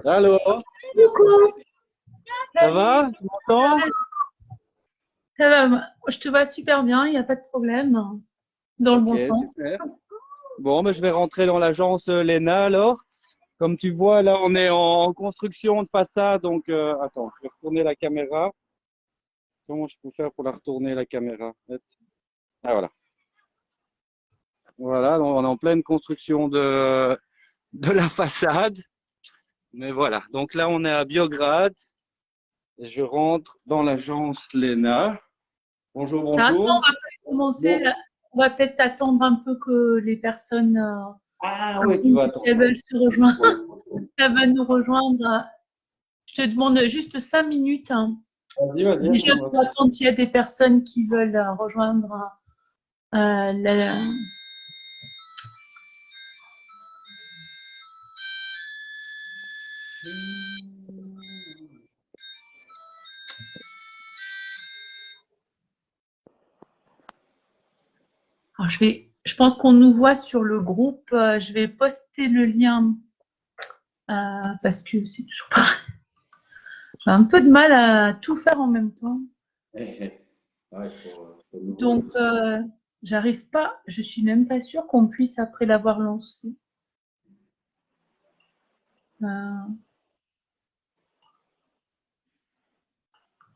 Allô, Coucou, ça va? Tu m'entends? ça va, je te vois super bien, il n'y a pas de problème, dans le Ok, bon sens. super. Bon, ben, je vais rentrer dans l'agence Lena alors. Comme tu vois, là, on est en construction de façade. Donc, attends, je vais retourner la caméra. Comment je peux faire pour la retourner, la caméra? Ah, voilà. Voilà, donc on est en pleine construction de la façade. Mais voilà, donc là, on est à Biograd. Et je rentre dans l'agence Lena. Bonjour, Attends, bonjour. on va peut-être commencer, Bon. là. On va peut-être attendre un peu que les personnes Ah ouais, tu arrivent, vas si attendre. elles veulent se rejoindre, Ouais. si elles veulent nous rejoindre. Je te demande juste 5 minutes, hein, Vas-y, vas-y, déjà attends. pour attendre s'il y a des personnes qui veulent rejoindre la... Alors, je pense qu'on nous voit sur le groupe, je vais poster le lien parce que c'est toujours pareil. J'ai un peu de mal à tout faire en même temps. Ouais, faut nouveau, là. Donc, j'arrive pas, je suis même pas sûre qu'on puisse, après l'avoir lancé. Euh,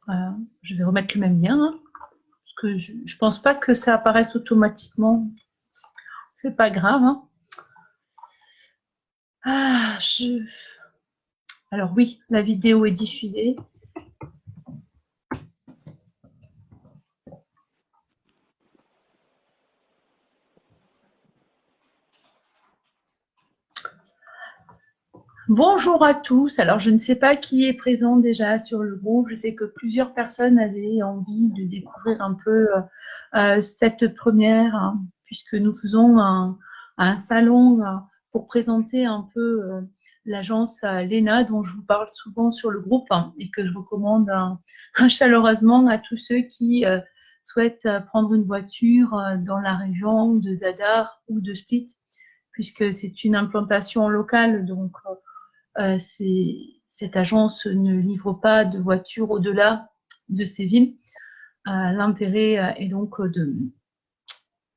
voilà. Je vais remettre le même lien, hein, parce que je pense pas que ça apparaisse automatiquement. C'est pas grave, hein. Ah, Alors oui, la vidéo est diffusée. Bonjour à tous. Alors, je ne sais pas qui est présent déjà sur le groupe. Je sais que plusieurs personnes avaient envie de découvrir un peu cette première, hein, puisque nous faisons un salon pour présenter un peu l'agence Lena, dont je vous parle souvent sur le groupe, hein, et que je recommande chaleureusement à tous ceux qui souhaitent prendre une voiture dans la région de Zadar ou de Split, puisque c'est une implantation locale, donc cette agence ne livre pas de voitures au-delà de ces villes. L'intérêt est donc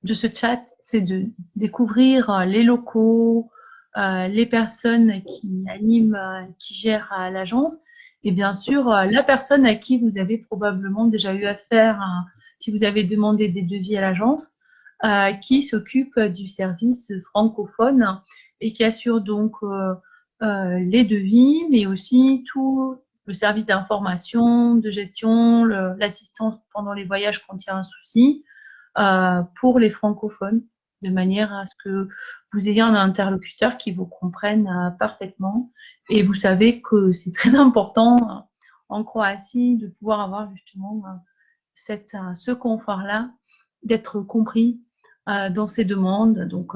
de ce chat, c'est de découvrir les locaux, les personnes qui animent, qui gèrent l'agence, et bien sûr la personne à qui vous avez probablement déjà eu affaire si vous avez demandé des devis à l'agence, qui s'occupe du service francophone et qui assure donc les devis, mais aussi tout le service d'information, de gestion, l'assistance pendant les voyages quand il y a un souci, pour les francophones, de manière à ce que vous ayez un interlocuteur qui vous comprenne parfaitement. Et vous savez que c'est très important en Croatie de pouvoir avoir justement ce confort-là, d'être compris dans ses demandes. Donc,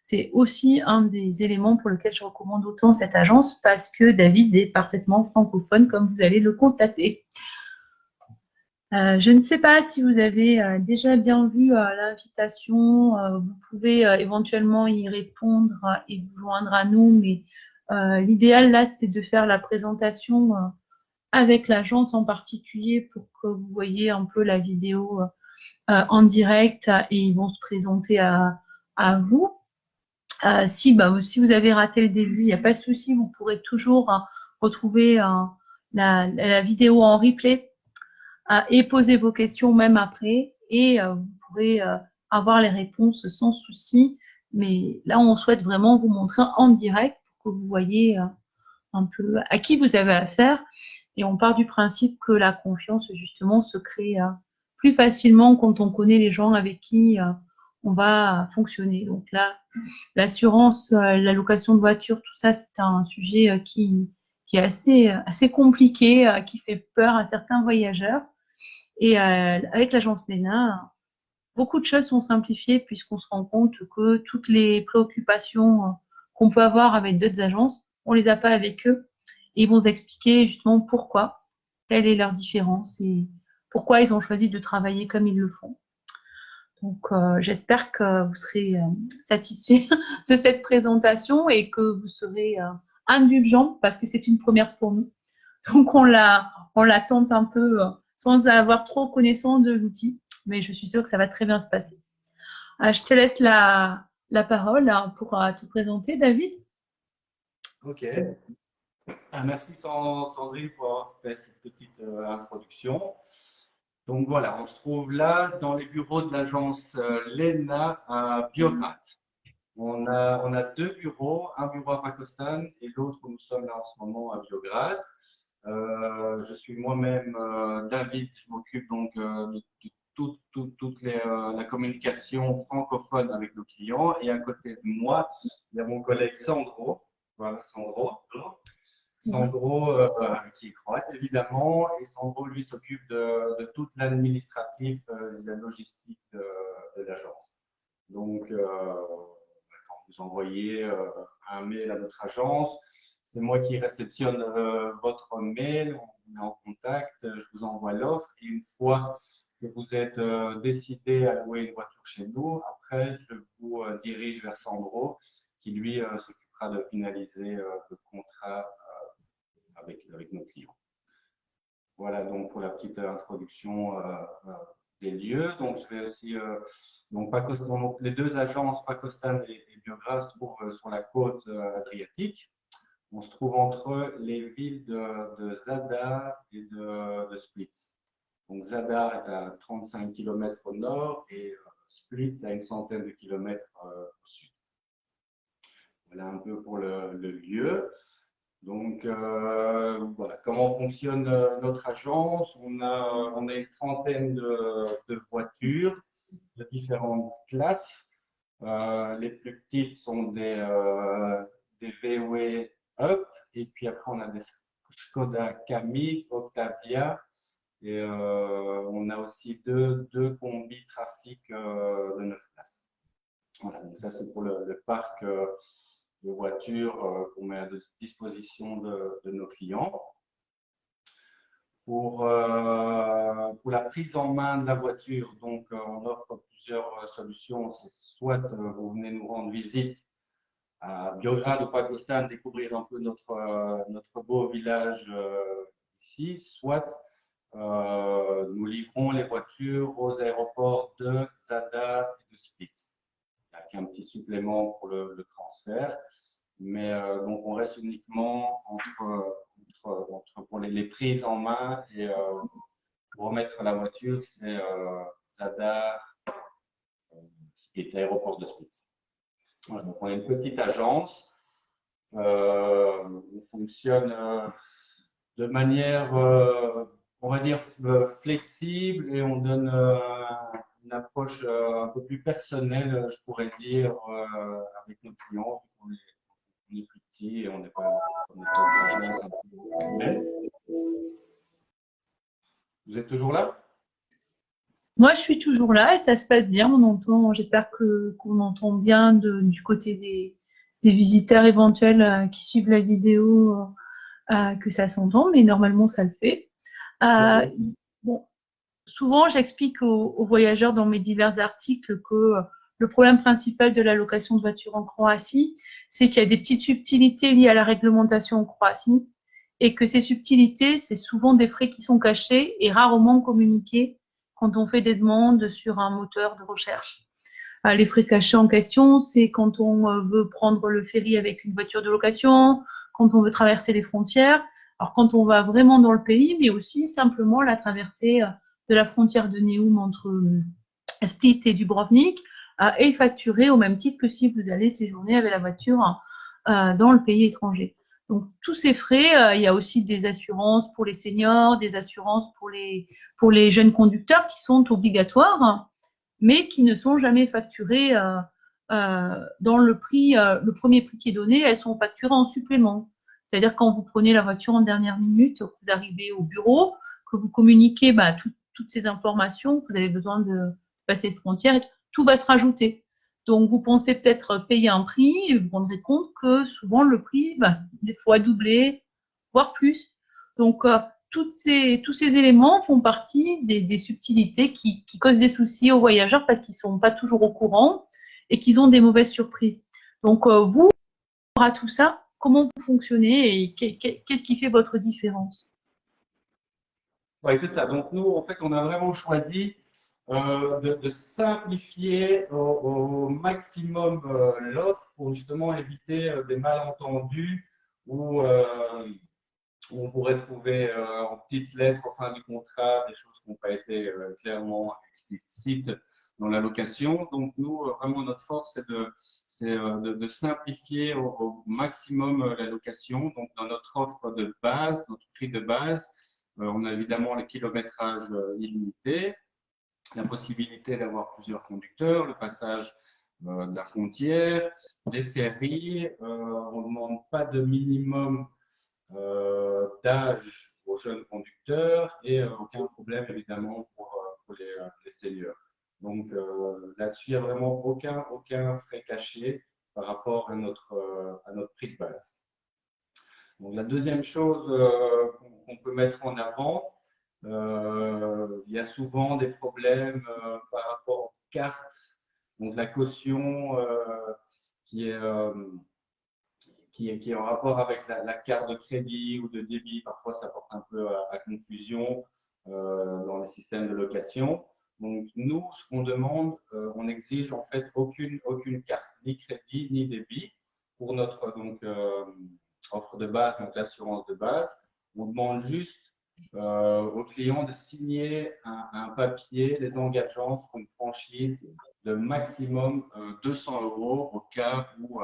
c'est aussi un des éléments pour lesquels je recommande autant cette agence, parce que David est parfaitement francophone, comme vous allez le constater. Je ne sais pas si vous avez déjà bien vu l'invitation. Vous pouvez éventuellement y répondre et vous joindre à nous, mais l'idéal là, c'est de faire la présentation avec l'agence en particulier pour que vous voyez un peu la vidéo en direct et ils vont se présenter à vous. Si vous avez raté le début, il n'y a pas de souci, vous pourrez toujours retrouver la vidéo en replay et poser vos questions même après, et vous pourrez avoir les réponses sans souci. Mais là, on souhaite vraiment vous montrer en direct pour que vous voyez un peu à qui vous avez affaire. Et on part du principe que la confiance, justement, se crée plus facilement quand on connaît les gens avec qui on va fonctionner. Donc là, l'assurance, la location de voiture, tout ça, c'est un sujet qui est assez compliqué, qui fait peur à certains voyageurs. Et avec l'agence Lena, beaucoup de choses sont simplifiées puisqu'on se rend compte que toutes les préoccupations qu'on peut avoir avec d'autres agences, on les a pas avec eux. Et ils vont vous expliquer justement pourquoi, quelle est leur différence et pourquoi ils ont choisi de travailler comme ils le font. Donc, j'espère que vous serez satisfait de cette présentation et que vous serez indulgent parce que c'est une première pour nous. Donc, on la tente un peu sans avoir trop connaissance de l'outil. Mais je suis sûre que ça va très bien se passer. Je te laisse la parole pour te présenter, David. Ok. Merci Sandrine pour avoir fait cette petite introduction. Donc voilà, on se trouve là dans les bureaux de l'agence Lena à Biograd. On a deux bureaux, un bureau à Pakistan et l'autre où nous sommes là en ce moment à Biograd. Je suis moi-même David, je m'occupe donc de toute la communication francophone avec nos clients. Et à côté de moi, il y a mon collègue Sandro. Voilà, Sandro, qui est croate évidemment, et Sandro lui s'occupe de toute l'administratif, la logistique de l'agence. Donc, quand vous envoyez un mail à notre agence, c'est moi qui réceptionne votre mail, on est en contact, je vous envoie l'offre et une fois que vous êtes décidé à louer une voiture chez nous, après je vous dirige vers Sandro qui lui s'occupera de finaliser le contrat avec nos clients. Voilà donc pour la petite introduction des lieux. Donc je vais aussi donc les deux agences Pakostan et Biograd se trouvent sur la côte adriatique. On se trouve entre les villes de Zadar et de Split. Donc Zadar est à 35 km au nord et Split à une centaine de kilomètres au sud. Voilà un peu pour le lieu. Donc voilà, comment fonctionne notre agence. On a une trentaine de voitures de différentes classes. Les plus petites sont des VW Up, et puis après on a des Skoda Kamiq, Octavia, et on a aussi deux combis trafic de 9 places. Voilà, donc ça c'est pour le parc de voitures qu'on met à disposition de nos clients. Pour la prise en main de la voiture, donc on offre plusieurs solutions. C'est soit vous venez nous rendre visite à Biograd au Pakistan, découvrir un peu notre beau village ici, soit nous livrons les voitures aux aéroports de Zadar et de Split, avec un petit supplément pour le transfert. Mais donc on reste uniquement pour les prises en main et pour remettre la voiture, c'est Zadar et l'aéroport de Split. Voilà, donc on est une petite agence. On fonctionne de manière, on va dire, flexible et on donne une approche un peu plus personnelle, je pourrais dire, avec nos clients. On est plus petit et on n'est pas une agence un peu humaine. Vous êtes toujours là? Moi, je suis toujours là et ça se passe bien. On entend, j'espère qu'on entend bien du côté des visiteurs éventuels qui suivent la vidéo, que ça s'entend, mais normalement, ça le fait. Bon, souvent, j'explique aux voyageurs dans mes divers articles que le problème principal de la location de voitures en Croatie, c'est qu'il y a des petites subtilités liées à la réglementation en Croatie et que ces subtilités, c'est souvent des frais qui sont cachés et rarement communiqués quand on fait des demandes sur un moteur de recherche. Les frais cachés en question, c'est quand on veut prendre le ferry avec une voiture de location, quand on veut traverser les frontières, alors quand on va vraiment dans le pays, mais aussi simplement la traversée de la frontière de Neum entre Split et Dubrovnik est facturée au même titre que si vous allez séjourner avec la voiture dans le pays étranger. Donc, tous ces frais, il y a aussi des assurances pour les seniors, des assurances pour les jeunes conducteurs qui sont obligatoires, mais qui ne sont jamais facturées dans le prix, le premier prix qui est donné, elles sont facturées en supplément. C'est-à-dire quand vous prenez la voiture en dernière minute, que vous arrivez au bureau, que vous communiquez toutes ces informations, que vous avez besoin de passer les frontières, tout va se rajouter. Donc, vous pensez peut-être payer un prix et vous vous rendrez compte que souvent le prix, des fois doublé, voire plus. Donc, tous ces éléments font partie des subtilités qui causent des soucis aux voyageurs parce qu'ils ne sont pas toujours au courant et qu'ils ont des mauvaises surprises. Donc, vous, à tout ça, comment vous fonctionnez et qu'est-ce qui fait votre différence? Oui, c'est ça. Donc nous, en fait, on a vraiment choisi de simplifier au maximum l'offre pour justement éviter des malentendus ou où on pourrait trouver en petites lettres en fin du contrat des choses qui n'ont pas été clairement explicites dans la location. Donc nous, vraiment notre force, de simplifier au maximum la location. Donc dans notre offre de base, notre prix de base, on a évidemment le kilométrage illimité, la possibilité d'avoir plusieurs conducteurs, le passage de la frontière, des ferries. On ne demande pas de minimum d'âge aux jeunes conducteurs et aucun problème évidemment pour les seniors. Donc là-dessus, il n'y a vraiment aucun frais caché par rapport à notre prix de base. Donc, la deuxième chose qu'on peut mettre en avant, il y a souvent des problèmes par rapport aux cartes. Donc la caution qui est qui est en rapport avec la carte de crédit ou de débit. Parfois, ça porte un peu à confusion dans le système de location. Donc, nous, ce qu'on demande, on exige en fait aucune carte, ni crédit, ni débit pour notre offre de base, donc l'assurance de base. On demande juste aux clients de signer un papier les engageant sur une franchise de maximum 200 euros au cas où,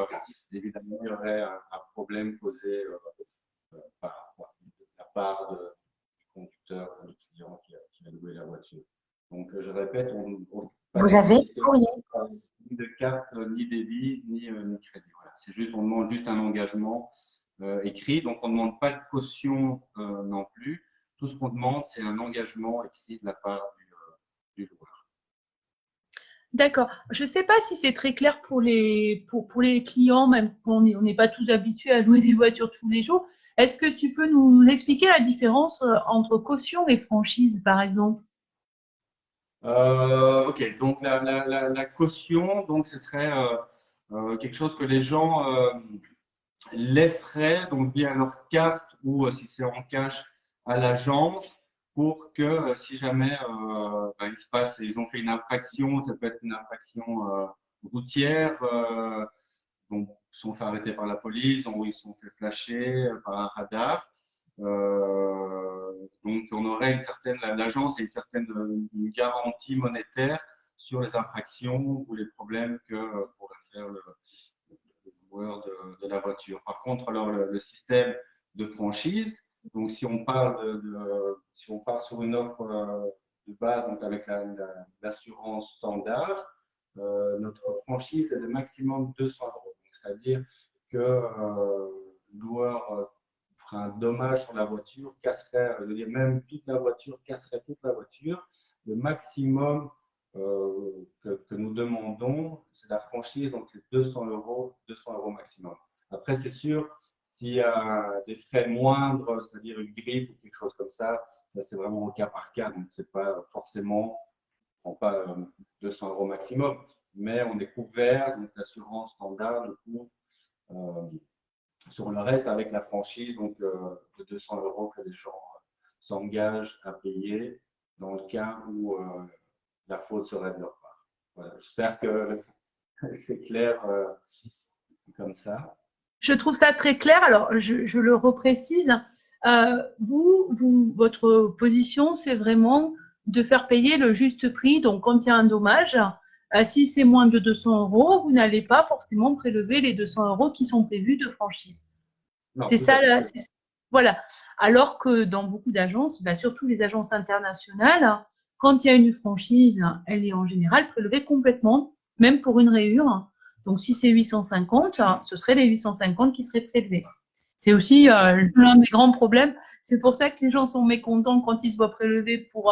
évidemment, il y aurait un problème causé par la part du conducteur ou du client qui a loué la voiture. Donc, je répète, on pas Vous avez courrier. ni de carte, ni débit, ni crédit. Voilà. C'est juste, on demande juste un engagement écrit. Donc, on ne demande pas de caution non plus. Tout ce qu'on demande, c'est un engagement écrit de la part du loueur. D'accord. Je ne sais pas si c'est très clair pour pour les clients, même on n'est pas tous habitués à louer des voitures tous les jours. Est-ce que tu peux nous expliquer la différence entre caution et franchise, par exemple? Ok, donc la caution, donc ce serait quelque chose que les gens laisseraient donc via leur carte ou si c'est en cash à l'agence pour que si jamais il se passe, ils ont fait une infraction, ça peut être une infraction routière, donc ils sont fait arrêter par la police, ou ils sont fait flasher par un radar. Donc on aurait l'agence a une certaine une garantie monétaire sur les infractions ou les problèmes que pourrait faire le loueur de la voiture. Par contre, alors le système de franchise, donc si on parle si on part sur une offre de base, donc avec l'assurance standard, notre franchise est de maximum 200 euros. C'est-à-dire que le loueur ferait un dommage sur la voiture, casserait, je veux dire, même toute la voiture, casserait toute la voiture. Le maximum que nous demandons, c'est la franchise, donc c'est 200 euros maximum. Après, c'est sûr, s'il y a des frais moindres, c'est-à-dire une griffe ou quelque chose comme ça c'est vraiment au cas par cas, donc c'est pas forcément, on ne prend pas 200 euros maximum, mais on est couvert, donc l'assurance standard nous couvre sur le reste avec la franchise donc, de 200 euros que les gens s'engagent à payer dans le cas où la faute serait de leur part. Voilà, j'espère que c'est clair comme ça. Je trouve ça très clair. Alors, je le reprécise. Votre position, c'est vraiment de faire payer le juste prix. Donc, quand il y a un dommage, si c'est moins de 200 euros, vous n'allez pas forcément prélever les 200 euros qui sont prévus de franchise. Non, C'est ça, voilà. Alors que dans beaucoup d'agences, surtout les agences internationales, quand il y a une franchise, elle est en général prélevée complètement, même pour une rayure. Donc, si c'est 850, ce serait les 850 qui seraient prélevés. C'est aussi l'un des grands problèmes. C'est pour ça que les gens sont mécontents quand ils se voient prélevés pour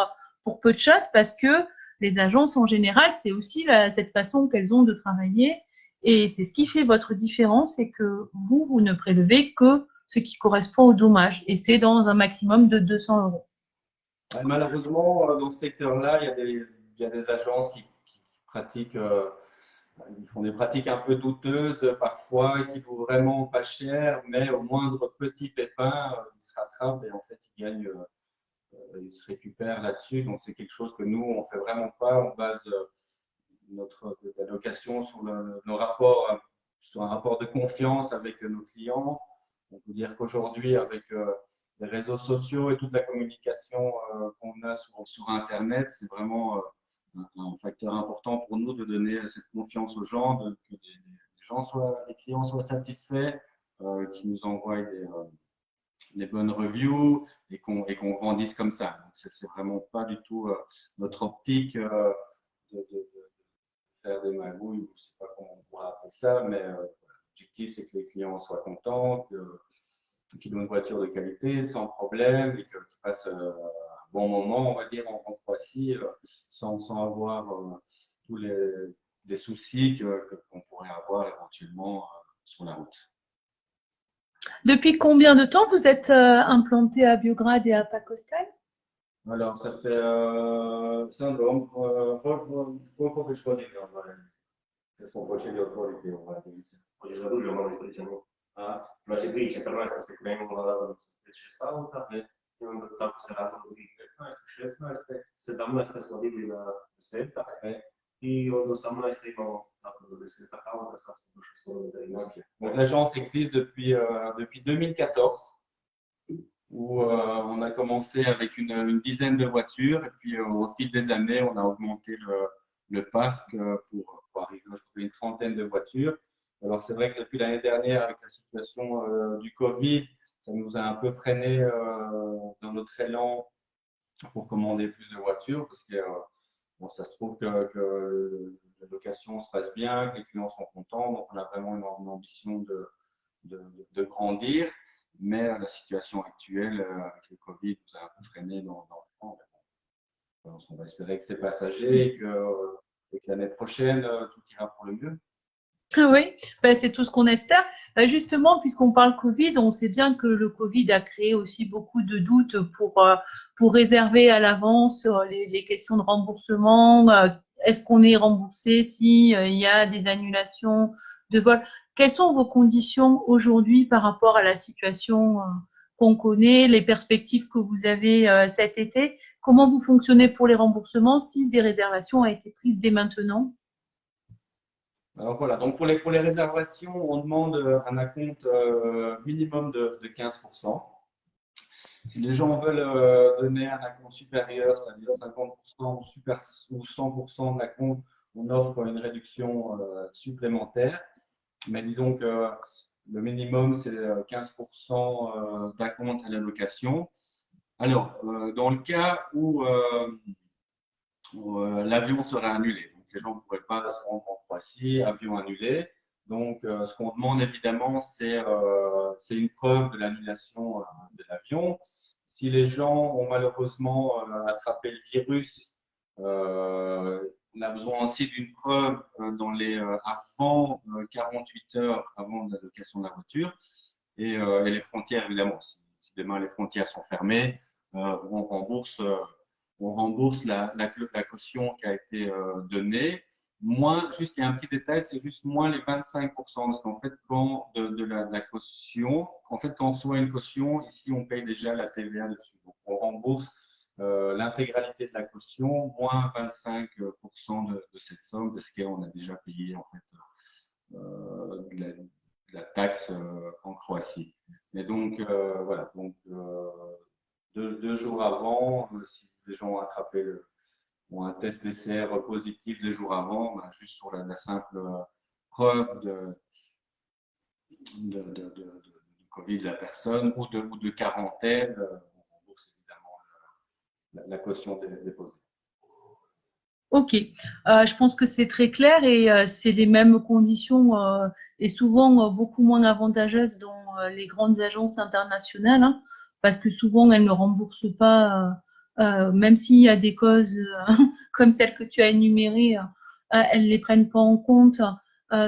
peu de choses, parce que les agences, en général, c'est aussi cette façon qu'elles ont de travailler. Et c'est ce qui fait votre différence, c'est que vous ne prélevez que ce qui correspond au dommage. Et c'est dans un maximum de 200 euros. Malheureusement, dans ce secteur-là, il y a des agences qui pratiquent ils font des pratiques un peu douteuses parfois, qui vaut vraiment pas cher, mais au moindre petit pépin, ils se rattrapent et en fait ils gagnent, ils se récupèrent là-dessus. Donc c'est quelque chose que nous on fait vraiment pas. On base notre allocation sur nos rapports, sur un rapport de confiance avec nos clients. On peut dire qu'aujourd'hui, avec les réseaux sociaux et toute la communication qu'on a sur Internet, c'est vraiment un facteur important pour nous de donner cette confiance aux gens, que les clients soient satisfaits, qu'ils nous envoient des bonnes reviews et qu'on grandisse comme ça. Donc, c'est vraiment pas du tout notre optique de faire des magouilles, je ne sais pas comment on pourrait appeler ça, mais l'objectif c'est que les clients soient contents, qu'ils ont une voiture de qualité, sans problème, et qu'ils passent un bon moment, on va dire, en Croatie, sans avoir tous les soucis qu'on pourrait avoir éventuellement sur la route. Depuis combien de temps vous êtes implanté à Biograd et à Pakostal? Alors, ça fait syndrome, koliko već godina, kad smo počeli otvoriti agenciju? Hoćeš da duže malo ispričamo? Znači 2014. se krenula već 6 auta, i onda tako se radilo 2015. 16. 17. smo digli na 10-ak, i od 18. imamo tako do 10-ak auta, sad smo došli skoro do 30. Donc l'agence existe depuis 2014, où on a commencé avec une dizaine de voitures, et puis au fil des années, on a augmenté le parc pour arriver à une trentaine de voitures. Alors c'est vrai que depuis l'année dernière, avec la situation du Covid, ça nous a un peu freiné dans notre élan pour commander plus de voitures, parce que bon, ça se trouve que la location se passe bien, que les clients sont contents, donc on a vraiment une ambition de grandir, mais la situation actuelle avec le Covid nous a un peu freiné dans le temps. On va espérer que c'est passager et que l'année prochaine, tout ira pour le mieux. Oui, ben, c'est tout ce qu'on espère. Justement, puisqu'on parle Covid, on sait bien que le Covid a créé aussi beaucoup de doutes pour réserver à l'avance les questions de remboursement. Est-ce qu'on est remboursé si il y a des annulations de vol? Quelles sont vos conditions aujourd'hui par rapport à la situation qu'on connaît, les perspectives que vous avez cet été? Comment vous fonctionnez pour les remboursements si des réservations ont été prises dès maintenant? Alors voilà, donc pour les réservations, on demande un acompte minimum de 15%. Si les gens veulent donner un acompte supérieur, c'est-à-dire 50% ou 100% de l'acompte, on offre une réduction supplémentaire. Mais disons que le minimum, c'est 15% d'acompte à la location. Alors, dans le cas où l'avion serait annulé, donc les gens ne pourraient pas se rendre en Croatie, avion annulé. Donc, ce qu'on demande évidemment, c'est une preuve de l'annulation de l'avion. Si les gens ont malheureusement attrapé le virus, on a besoin aussi d'une preuve avant 48 heures avant la location de la voiture. Et les frontières, évidemment, si demain les frontières sont fermées, on rembourse la caution qui a été donnée. Moins, juste, il y a un petit détail, c'est juste moins les 25%. Parce qu'en fait, quand de la caution, en fait, quand on reçoit une caution, ici, on paye déjà la TVA dessus. Donc, on rembourse l'intégralité de la caution, moins 25% de cette somme, parce qu'on a déjà payé, en fait, la taxe en Croatie. Et donc, voilà. Donc, deux jours avant, si les gens ont attrapé ou un test PCR positif 2 jours avant, ben, juste sur la simple preuve de Covid de la personne ou de quarantaine, on rembourse évidemment la caution déposée. Ok, je pense que c'est très clair et c'est les mêmes conditions et souvent beaucoup moins avantageuses dans les grandes agences internationales, hein, parce que souvent elles ne remboursent pas, même s'il y a des causes comme celles que tu as énumérées, elles ne les prennent pas en compte.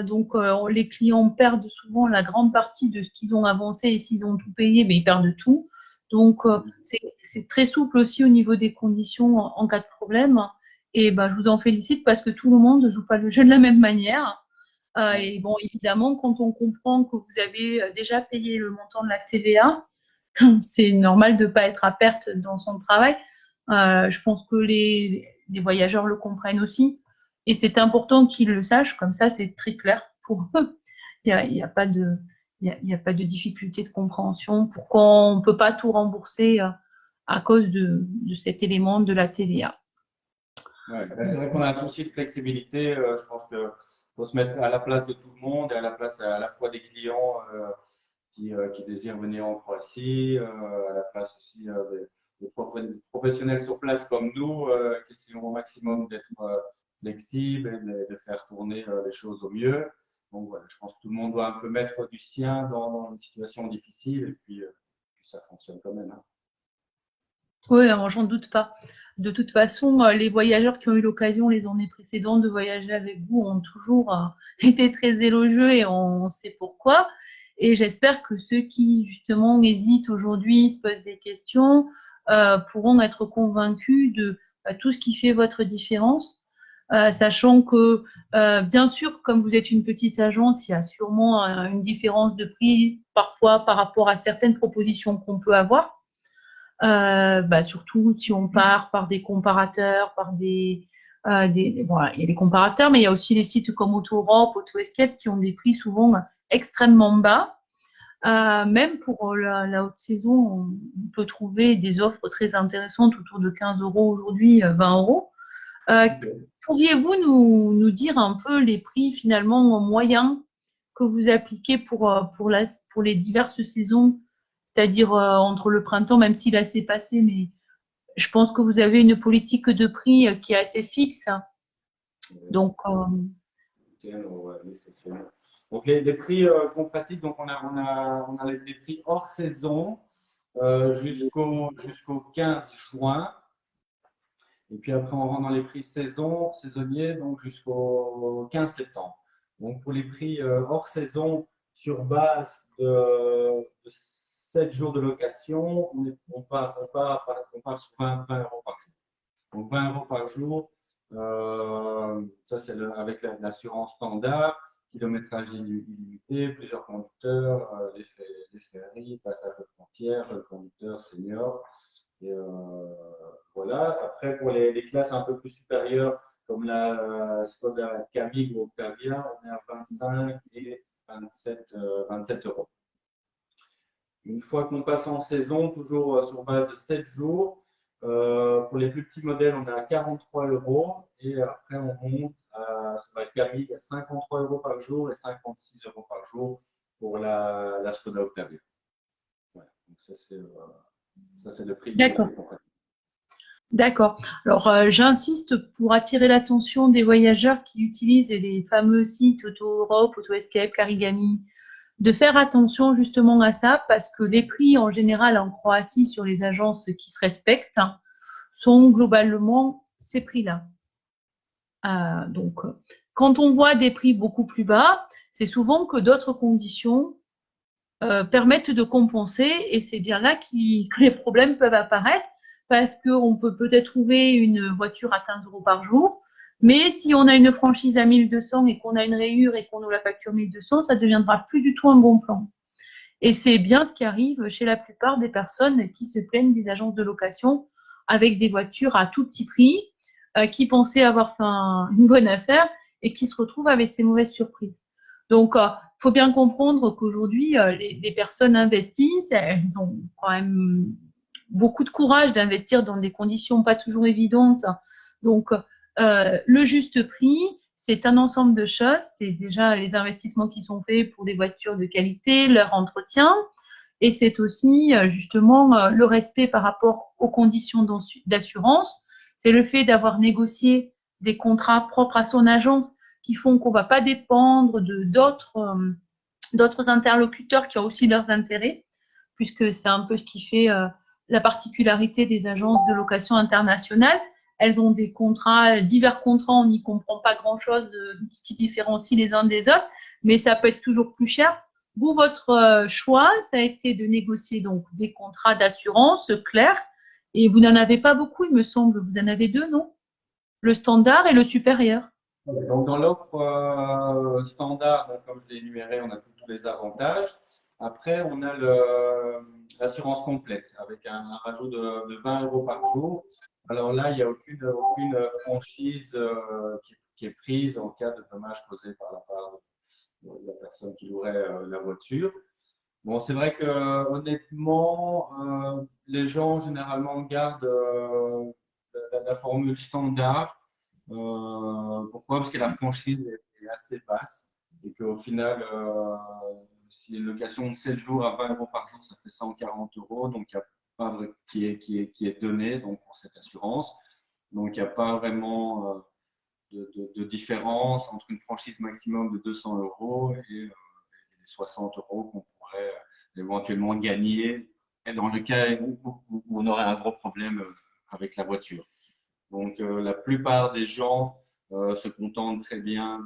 Donc les clients perdent souvent la grande partie de ce qu'ils ont avancé et s'ils ont tout payé, mais ils perdent tout. Donc c'est très souple aussi au niveau des conditions en cas de problème. Et ben, je vous en félicite parce que tout le monde ne joue pas le jeu de la même manière. Et bon, évidemment, quand on comprend que vous avez déjà payé le montant de la TVA, c'est normal de ne pas être à perte dans son travail. Je pense que les voyageurs le comprennent aussi. Et c'est important qu'ils le sachent, comme ça, c'est très clair pour eux. Il n'y a pas de, il y a pas de difficulté de compréhension. Pourquoi on ne peut pas tout rembourser à cause de cet élément de la TVA. Ouais, c'est vrai qu'on a un souci de flexibilité. Je pense qu'il faut se mettre à la place de tout le monde et à la place à la fois des clients qui désirent venir en Croatie, à la place aussi des professionnels sur place comme nous qui essayons au maximum d'être flexibles et de faire tourner les choses au mieux. Donc voilà, je pense que tout le monde doit un peu mettre du sien dans une situation difficile et puis ça fonctionne quand même. Hein. Oui, j'en doute pas. De toute façon, les voyageurs qui ont eu l'occasion les années précédentes de voyager avec vous ont toujours été très élogieux et on sait pourquoi. Et j'espère que ceux qui, justement, hésitent aujourd'hui, se posent des questions, pourront être convaincus de tout ce qui fait votre différence. Sachant que, bien sûr, comme vous êtes une petite agence, il y a sûrement une différence de prix parfois par rapport à certaines propositions qu'on peut avoir. Surtout si on part par des comparateurs, par voilà, il y a des comparateurs, mais il y a aussi les sites comme Auto Europe, Auto Escape qui ont des prix souvent extrêmement bas. Même pour la haute saison, on peut trouver des offres très intéressantes autour de 15 euros aujourd'hui, 20 euros. Pourriez-vous nous dire un peu les prix finalement moyens que vous appliquez pour les diverses saisons, c'est-à-dire entre le printemps, même si là c'est passé, mais je pense que vous avez une politique de prix qui est assez fixe. Donc, Donc les prix qu'on pratique, donc on a les prix hors saison jusqu'au 15 juin. Et puis après, on rentre dans les prix saisonniers, donc jusqu'au 15 septembre. Donc pour les prix hors saison, sur base de 7 jours de location, on part sur 20 euros par jour. Donc 20 euros par jour, ça c'est avec l'assurance standard, kilométrage illimité, plusieurs conducteurs, les ferries, passage de frontières, jeunes conducteurs, seniors. Et voilà. Après, pour les classes un peu plus supérieures, comme la Skoda Kamiq ou Octavia, on est à 25 et 27 euros. Une fois qu'on passe en saison, toujours sur base de 7 jours, pour les plus petits modèles, on est à 43 euros. Et après, on monte sur la Kamiq à 53 euros par jour et 56 euros par jour pour la Skoda Octavia. Voilà. Donc ça, c'est le prix. D'accord. D'accord. Alors, j'insiste pour attirer l'attention des voyageurs qui utilisent les fameux sites Auto Europe, Auto Escape, Carigami, de faire attention justement à ça parce que les prix en général en Croatie sur les agences qui se respectent sont globalement ces prix-là. Donc, quand on voit des prix beaucoup plus bas, c'est souvent que d'autres conditions permettent de compenser et c'est bien là que les problèmes peuvent apparaître parce qu'on peut peut-être trouver une voiture à 15 euros par jour, mais si on a une franchise à 1200 et qu'on a une rayure et qu'on nous la facture 1200, ça ne deviendra plus du tout un bon plan. Et c'est bien ce qui arrive chez la plupart des personnes qui se plaignent des agences de location avec des voitures à tout petit prix, qui pensaient avoir fait une bonne affaire et qui se retrouvent avec ces mauvaises surprises. Donc, faut bien comprendre qu'aujourd'hui, les personnes investissent, elles ont quand même beaucoup de courage d'investir dans des conditions pas toujours évidentes. Donc, le juste prix, c'est un ensemble de choses. C'est déjà les investissements qui sont faits pour des voitures de qualité, leur entretien, et c'est aussi justement le respect par rapport aux conditions d'assurance. C'est le fait d'avoir négocié des contrats propres à son agence qui font qu'on ne va pas dépendre de d'autres interlocuteurs qui ont aussi leurs intérêts, puisque c'est un peu ce qui fait la particularité des agences de location internationale. Elles ont des contrats, divers contrats, on n'y comprend pas grand-chose de ce qui différencie les uns des autres, mais ça peut être toujours plus cher. Vous, votre choix, ça a été de négocier donc des contrats d'assurance clairs, et vous n'en avez pas beaucoup, il me semble. Vous en avez deux, non? Le standard et le supérieur. Donc, dans l'offre standard, donc, comme je l'ai énuméré, on a tous les avantages. Après, on a l'assurance complète avec un rajout de 20 euros par jour. Alors là, il n'y a aucune franchise qui est prise en cas de dommages causés par la part de la personne qui louerait la voiture. Bon, c'est vrai que honnêtement, les gens généralement gardent la formule standard. Pourquoi? Parce que la franchise est assez basse et qu'au final, si une location de 7 jours à 20 euros par jour, ça fait 140 euros. Donc, il n'y a pas qui est donné donc, pour cette assurance. Donc, il n'y a pas vraiment de différence entre une franchise maximum de 200 euros et les 60 euros qu'on pourrait éventuellement gagner dans le cas où on aurait un gros problème avec la voiture. Donc, la plupart des gens se contentent très bien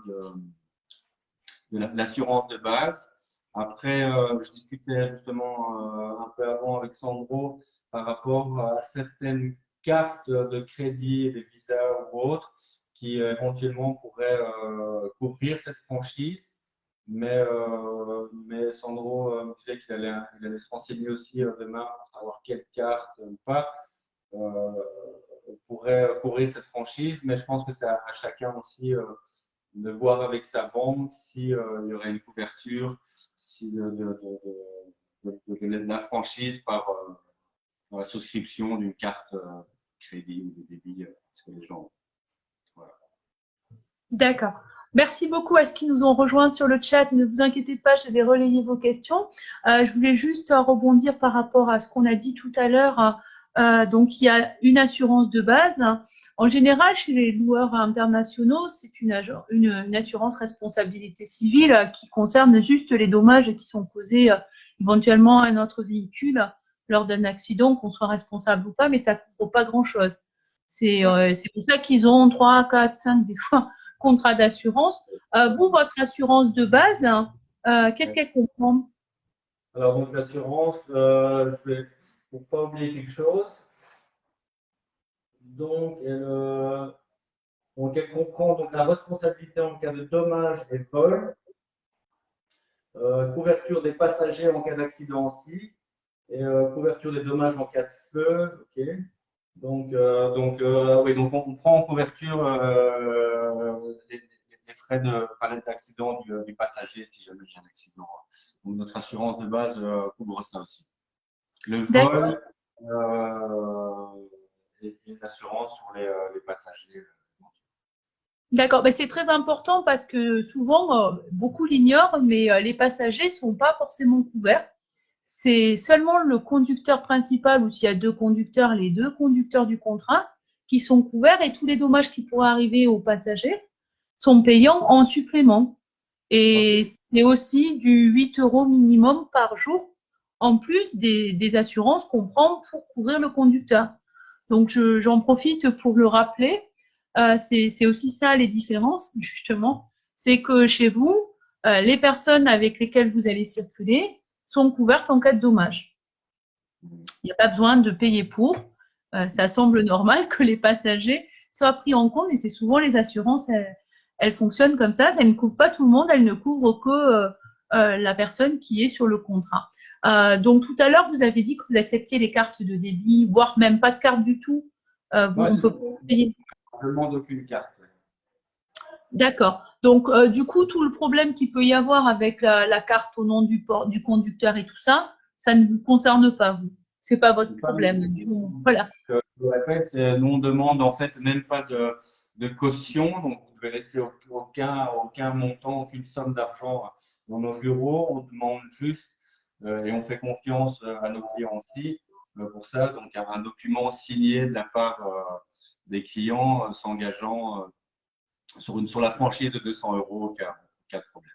de l'assurance de base. Après, je discutais justement un peu avant avec Sandro par rapport à certaines cartes de crédit et des visas ou autres qui éventuellement pourraient couvrir cette franchise. Mais Sandro me disait qu'il allait se renseigner aussi demain pour savoir quelle carte ou pas pourrait couvrir cette franchise. Mais je pense que c'est à chacun aussi de voir avec sa banque si, il y aurait une couverture si de la franchise par la souscription d'une carte crédit ou de débit, parce que les gens. Voilà. D'accord. Merci beaucoup à ceux qui nous ont rejoints sur le chat. Ne vous inquiétez pas, je vais relayer vos questions. Je voulais juste rebondir par rapport à ce qu'on a dit tout à l'heure. Donc, il y a une assurance de base. En général, chez les loueurs internationaux, c'est une assurance responsabilité civile qui concerne juste les dommages qui sont causés éventuellement à notre véhicule lors d'un accident, qu'on soit responsable ou pas, mais ça ne couvre pas grand-chose. C'est pour ça qu'ils ont 3, 4, 5 des fois contrat d'assurance. Vous, votre assurance de base, qu'est-ce qu'elle comprend? Alors, donc, l'assurance, je vais pour pas oublier quelque chose. Donc, elle comprend donc, la responsabilité en cas de dommages et vol, couverture des passagers en cas d'accident aussi, et couverture des dommages en cas de feu. Ok. Donc, oui, donc on prend en couverture les frais d'accident du passager si jamais il y a un accident. Donc, notre assurance de base couvre ça aussi. Le vol et l'assurance sur les passagers. D'accord, mais c'est très important parce que souvent, beaucoup l'ignorent, mais les passagers ne sont pas forcément couverts. C'est seulement le conducteur principal ou s'il y a deux conducteurs, les deux conducteurs du contrat qui sont couverts et tous les dommages qui pourraient arriver aux passagers sont payants en supplément. Et c'est aussi du 8 euros minimum par jour en plus des assurances qu'on prend pour couvrir le conducteur. Donc, j'en profite pour le rappeler. C'est aussi ça les différences, justement. C'est que chez vous, les personnes avec lesquelles vous allez circuler sont couvertes en cas de dommage. Il n'y a pas besoin de payer pour. Ça semble normal que les passagers soient pris en compte, mais c'est souvent les assurances, elles fonctionnent comme ça. Ça ne couvre pas tout le monde, elles ne couvrent que la personne qui est sur le contrat. Donc tout à l'heure, vous avez dit que vous acceptiez les cartes de débit, voire même pas de carte du tout. On peut payer. Je ne demande aucune carte. D'accord. Donc, du coup, tout le problème qu'il peut y avoir avec la carte au nom du conducteur et tout ça, ça ne vous concerne pas, vous. C'est pas votre problème. Voilà. Je le répète, nous on demande en fait même pas de caution, donc vous devez laisser aucun montant, aucune somme d'argent dans nos bureaux. On demande juste et on fait confiance à nos clients aussi pour ça. Donc un document signé de la part des clients s'engageant sur la franchise de 200 euros, cas de problème.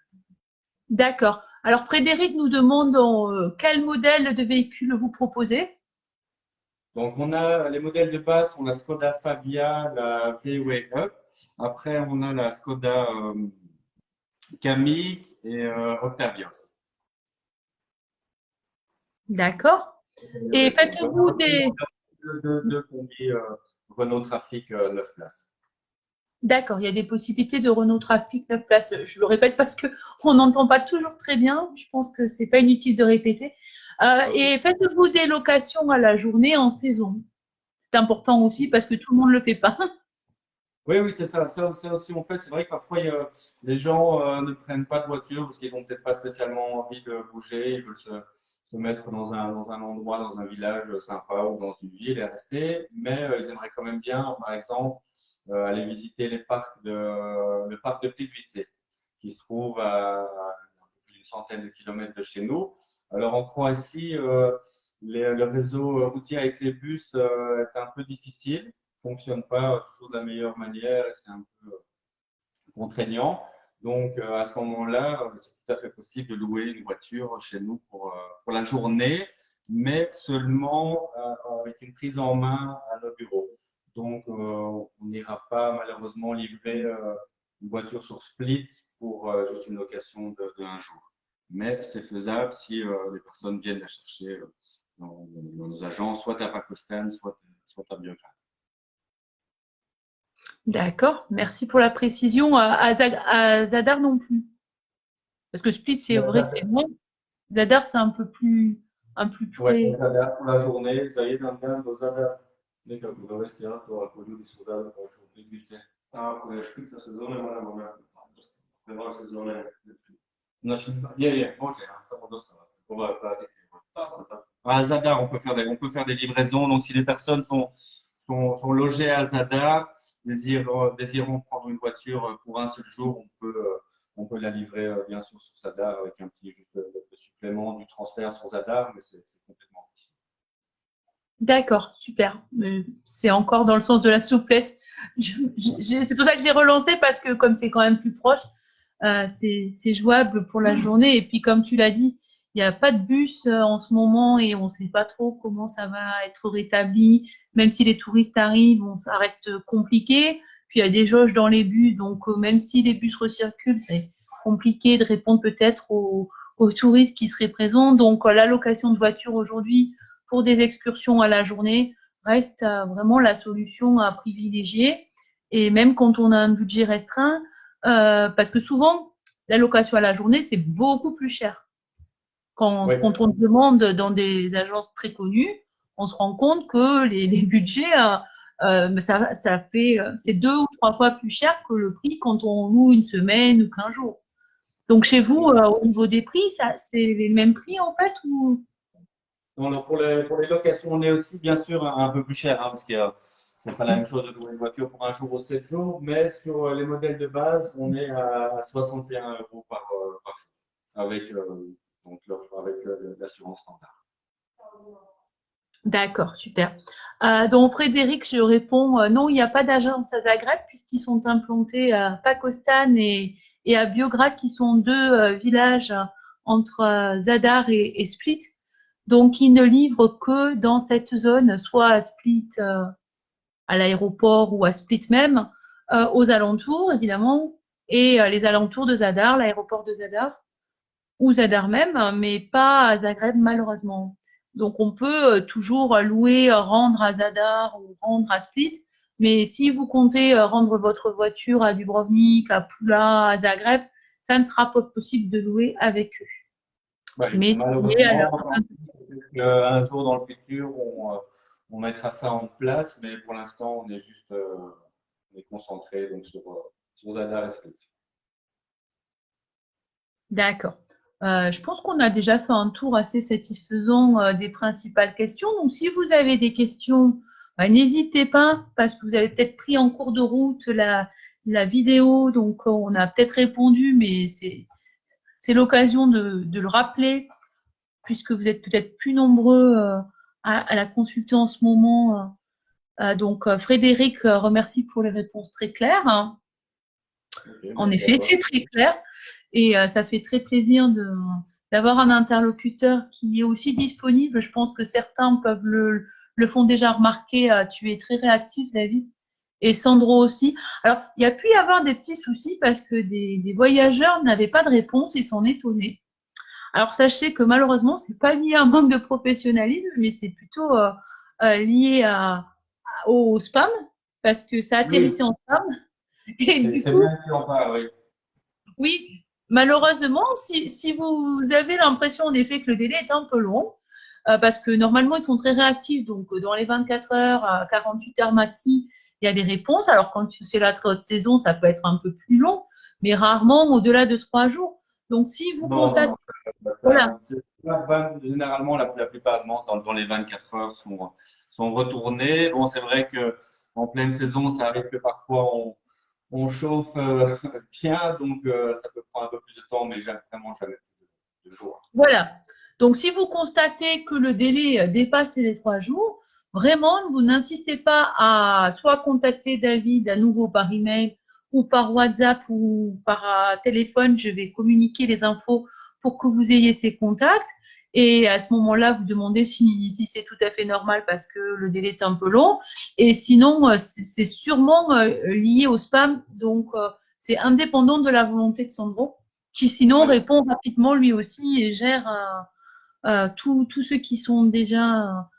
D'accord. Alors, Frédéric nous demande quel modèle de véhicule vous proposez. Donc, on a les modèles de base, on a Skoda Fabia, la VW Up. Après, on a la Skoda Kamiq et Octavios. D'accord. Et faites-vous des… Deux combis Renault Trafic 9 places. D'accord, il y a des possibilités de Renault Trafic 9 places. Je le répète parce qu'on n'entend pas toujours très bien. Je pense que c'est pas inutile de répéter. Et faites-vous des locations à la journée en saison. C'est important aussi parce que tout le monde ne le fait pas. Oui, oui, c'est ça. Ça aussi, on fait. C'est vrai que parfois, les gens ne prennent pas de voiture parce qu'ils n'ont peut-être pas spécialement envie de bouger. Ils veulent se mettre dans un endroit, dans un village sympa ou dans une ville et rester. Mais ils aimeraient quand même bien, par exemple, aller visiter le parc de Plitvice, qui se trouve à un peu plus d'une centaine de kilomètres de chez nous. Alors, en Croatie, le réseau routier avec les bus est un peu difficile, fonctionne pas toujours de la meilleure manière et c'est un peu contraignant. Donc, à ce moment-là, c'est tout à fait possible de louer une voiture chez nous pour la journée, mais seulement avec une prise en main à nos bureaux. Donc, on n'ira pas malheureusement livrer une voiture sur Split pour juste une location de un jour. Mais c'est faisable si les personnes viennent la chercher dans nos agences, soit à Pakostan, soit à Biograd. D'accord, merci pour la précision. À Zadar non plus. Parce que Split, c'est vrai que c'est loin. Zadar, c'est un peu plus Ouais, près. Zadar pour la journée, ça y est, dans do Zadar. Nekako dovesti auto ako ljudi su odavde kao što Plitvice. A ako je špica sezone, moramo na van sezone. Znači, može, samo dostava. Treba platiti. À Zadar, on peut faire des livraisons. Donc, si les personnes sont logées à Zadar, désirant prendre une voiture pour un seul jour, on peut la livrer bien sûr sur Zadar avec un petit juste de supplément du transfert sur Zadar, mais c'est complètement possible. D'accord, super. C'est encore dans le sens de la souplesse. C'est pour ça que j'ai relancé parce que comme c'est quand même plus proche, c'est jouable pour la journée. Et puis comme tu l'as dit, il n'y a pas de bus en ce moment et on ne sait pas trop comment ça va être rétabli. Même si les touristes arrivent, bon, ça reste compliqué. Puis il y a des jauges dans les bus, donc même si les bus recirculent, c'est compliqué de répondre peut-être aux touristes qui seraient présents. Donc l'allocation de voitures aujourd'hui pour des excursions à la journée reste vraiment la solution à privilégier. Et même quand on a un budget restreint, parce que souvent, la location à la journée, c'est beaucoup plus cher. Quand on demande dans des agences très connues, on se rend compte que les budgets, ça fait, c'est 2 ou 3 fois plus cher que le prix quand on loue une semaine ou 15 jours. Donc chez vous, au niveau des prix, c'est les mêmes prix en fait ou... Non, pour les locations, on est aussi bien sûr un peu plus cher, hein, parce que c'est pas la même chose de louer une voiture pour un jour ou 7 jours, mais sur les modèles de base, on est à 61 € par jour, avec donc avec l'assurance standard. D'accord, super. Donc Frédéric, je réponds non, il n'y a pas d'agence à Zagreb puisqu'ils sont implantés à Pakostan et à Biograd, qui sont deux villages entre Zadar et Split. Donc ils ne livrent que dans cette zone, soit à Split, à l'aéroport ou à Split même, aux alentours évidemment, et les alentours de Zadar, l'aéroport de Zadar ou Zadar même, mais pas à Zagreb malheureusement. Donc on peut toujours louer, rendre à Zadar ou rendre à Split, mais si vous comptez rendre votre voiture à Dubrovnik, à Pula, à Zagreb, ça ne sera pas possible de louer avec eux. Ouais, mais malheureusement, un jour dans le futur, on mettra ça en place, mais pour l'instant, on est juste on est concentré donc sur Zadar et Split. D'accord. Je pense qu'on a déjà fait un tour assez satisfaisant des principales questions. Donc, si vous avez des questions, n'hésitez pas, parce que vous avez peut-être pris en cours de route la vidéo. Donc, on a peut-être répondu, mais c'est l'occasion de le rappeler, puisque vous êtes peut-être plus nombreux à la consulter en ce moment. Donc, Frédéric remercie pour les réponses très claires. Hein. Okay, en effet, c'est très clair. Et ça fait très plaisir d'avoir un interlocuteur qui est aussi disponible. Je pense que certains peuvent le font déjà remarquer. Tu es très réactif, David. Et Sandro aussi. Alors, il y a pu y avoir des petits soucis parce que des voyageurs n'avaient pas de réponse et s'en étonnaient. Alors, sachez que malheureusement, c'est pas lié à un manque de professionnalisme, mais c'est plutôt lié au spam, parce que ça atterrissait en spam. Et du C'est coup, bien que tu en parles, oui. oui, malheureusement, si vous avez l'impression en effet que le délai est un peu long, parce que normalement ils sont très réactifs, donc dans les 24 heures à 48 heures maxi, il y a des réponses. Alors quand c'est la très haute saison, ça peut être un peu plus long, mais rarement au-delà de 3 jours. Donc si vous Non, non, constatez, non. voilà, Généralement, la plupart des demandes dans les 24 heures sont retournées. Bon, c'est vrai que en pleine saison, ça arrive que parfois on chauffe bien, donc ça peut prendre un peu plus de temps, mais vraiment jamais plus de jours. voilà. Donc si vous constatez que le délai dépasse les 3 jours, vraiment, vous n'insistez pas à soit contacter David à nouveau par email ou par WhatsApp ou par téléphone. Je vais communiquer les infos pour que vous ayez ces contacts. Et à ce moment-là, vous demandez si c'est tout à fait normal parce que le délai est un peu long. Et sinon, c'est sûrement lié au spam. Donc, c'est indépendant de la volonté de Sandro, qui sinon Ouais. répond rapidement lui aussi et gère tous ceux qui sont déjà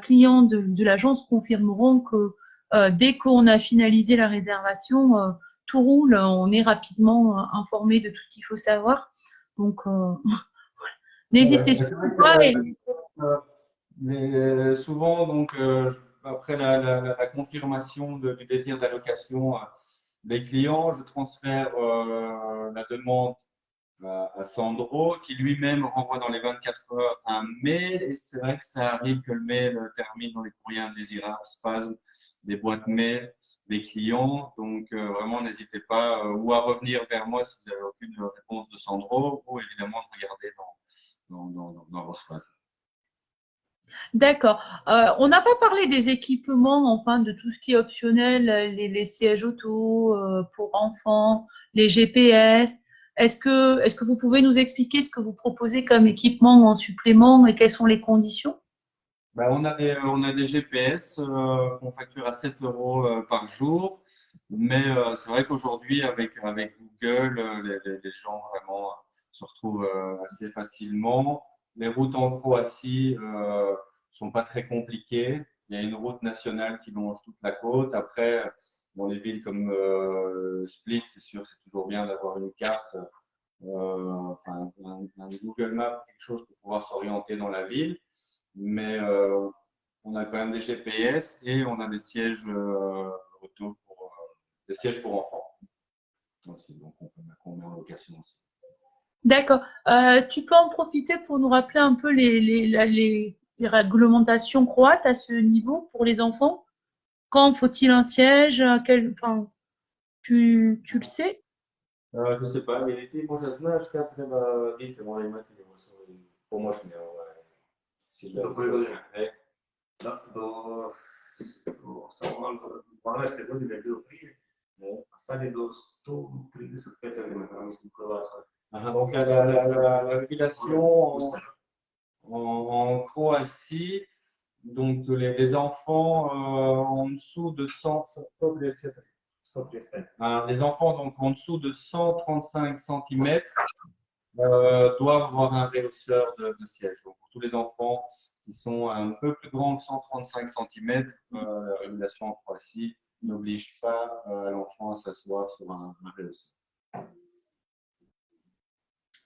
clients de l'agence confirmeront que dès qu'on a finalisé la réservation, tout roule, on est rapidement informé de tout ce qu'il faut savoir. Donc, Ouais. n'hésitez Mais c'est vrai surtout que pas. souvent, donc, après la confirmation du désir d'allocation des clients, je transfère la demande à Sandro, qui lui-même renvoie dans les 24 heures un mail. Et c'est vrai que ça arrive que le mail termine dans les courriers indésirables, spam, des boîtes mail des clients. Donc, vraiment, n'hésitez pas ou à revenir vers moi si vous n'avez aucune réponse de Sandro, ou évidemment de regarder dans vos spams. D'accord. On n'a pas parlé des équipements, enfin, de tout ce qui est optionnel, les sièges auto pour enfants, les GPS. Est-ce que vous pouvez nous expliquer ce que vous proposez comme équipement en supplément et quelles sont les conditions? Ben, on a des GPS qu'on facture à 7 euros par jour, mais c'est vrai qu'aujourd'hui, avec Google, les gens vraiment se retrouvent assez facilement. Les routes en Croatie sont pas très compliquées. Il y a une route nationale qui longe toute la côte. Après, dans les villes comme Split, c'est sûr, c'est toujours bien d'avoir une carte, enfin un Google Maps, quelque chose pour pouvoir s'orienter dans la ville. Mais on a quand même des GPS et on a des sièges auto des sièges pour enfants aussi. Donc on met en location aussi. D'accord. Tu peux en profiter pour nous rappeler un peu les réglementations croates à ce niveau pour les enfants? Quand faut-il un siège? Enfin, tu le sais? Je sais pas, ili ti možda znaš kad treba dite mora imati pomoćni Do koje godine? Da, samo malo, do 12. godine je bilo prije, a sad je do 135 cm, mislim, u Hrvatskoj. Aha, donc la régulation en Croatie, donc les enfants en dessous de 100, les enfants donc en dessous de 135 cm doivent avoir un réhausseur de siège. Donc, pour tous les enfants qui sont un peu plus grands que 135 cm, la régulation en Croatie n'oblige pas l'enfant à s'asseoir sur un réhausseur.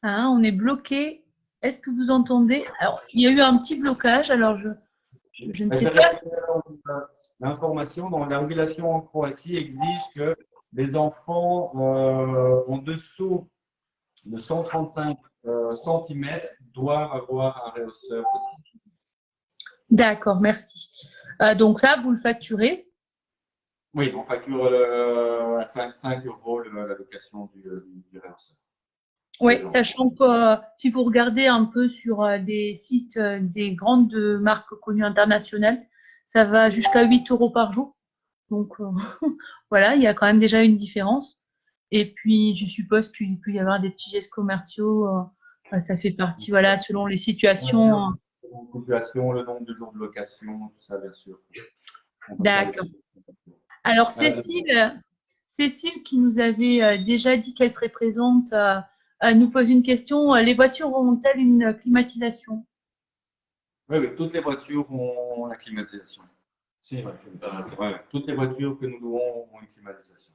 Hein, on est bloqué. Est-ce que vous entendez? Alors, il y a eu un petit blocage, alors je ne Je sais vais pas. récupérer l'information. Donc, la régulation en Croatie exige que les enfants en dessous de 135 cm doivent avoir un réhausseur aussi. D'accord, merci. Donc ça, vous le facturez. Oui, on facture à 5 euros la location du réhausseur. Oui, sachant que si vous regardez un peu sur des sites des grandes marques connues internationales, ça va jusqu'à 8 euros par jour. Donc voilà, il y a quand même déjà une différence. Et puis, je suppose qu'il peut y avoir des petits gestes commerciaux. Ça fait partie, voilà, selon les situations. La population, le nombre de jours de location, tout ça, bien sûr. D'accord. Alors, Cécile qui nous avait déjà dit qu'elle serait présente, nous pose une question. Les voitures ont-elles une climatisation? Oui, oui, toutes les voitures ont la climatisation. Si, c'est vrai. Toutes les voitures que nous louons ont une climatisation.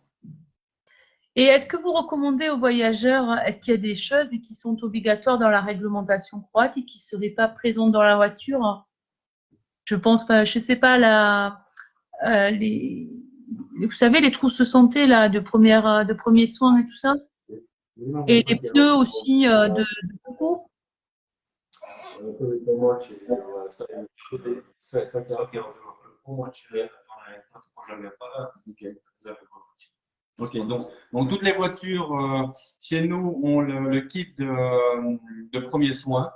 Et est-ce que vous recommandez aux voyageurs, est-ce qu'il y a des choses qui sont obligatoires dans la réglementation croate et qui ne seraient pas présentes dans la voiture? Je pense pas, je sais pas, les, vous savez, les trousses santé là, de premiers soins et tout ça, et les pneus aussi de secours. Pomoći, sve svaki pomoć, onaj protupožarni aparat, za pomoć. Ok, donc toutes les voitures chez nous ont le kit de premiers soins,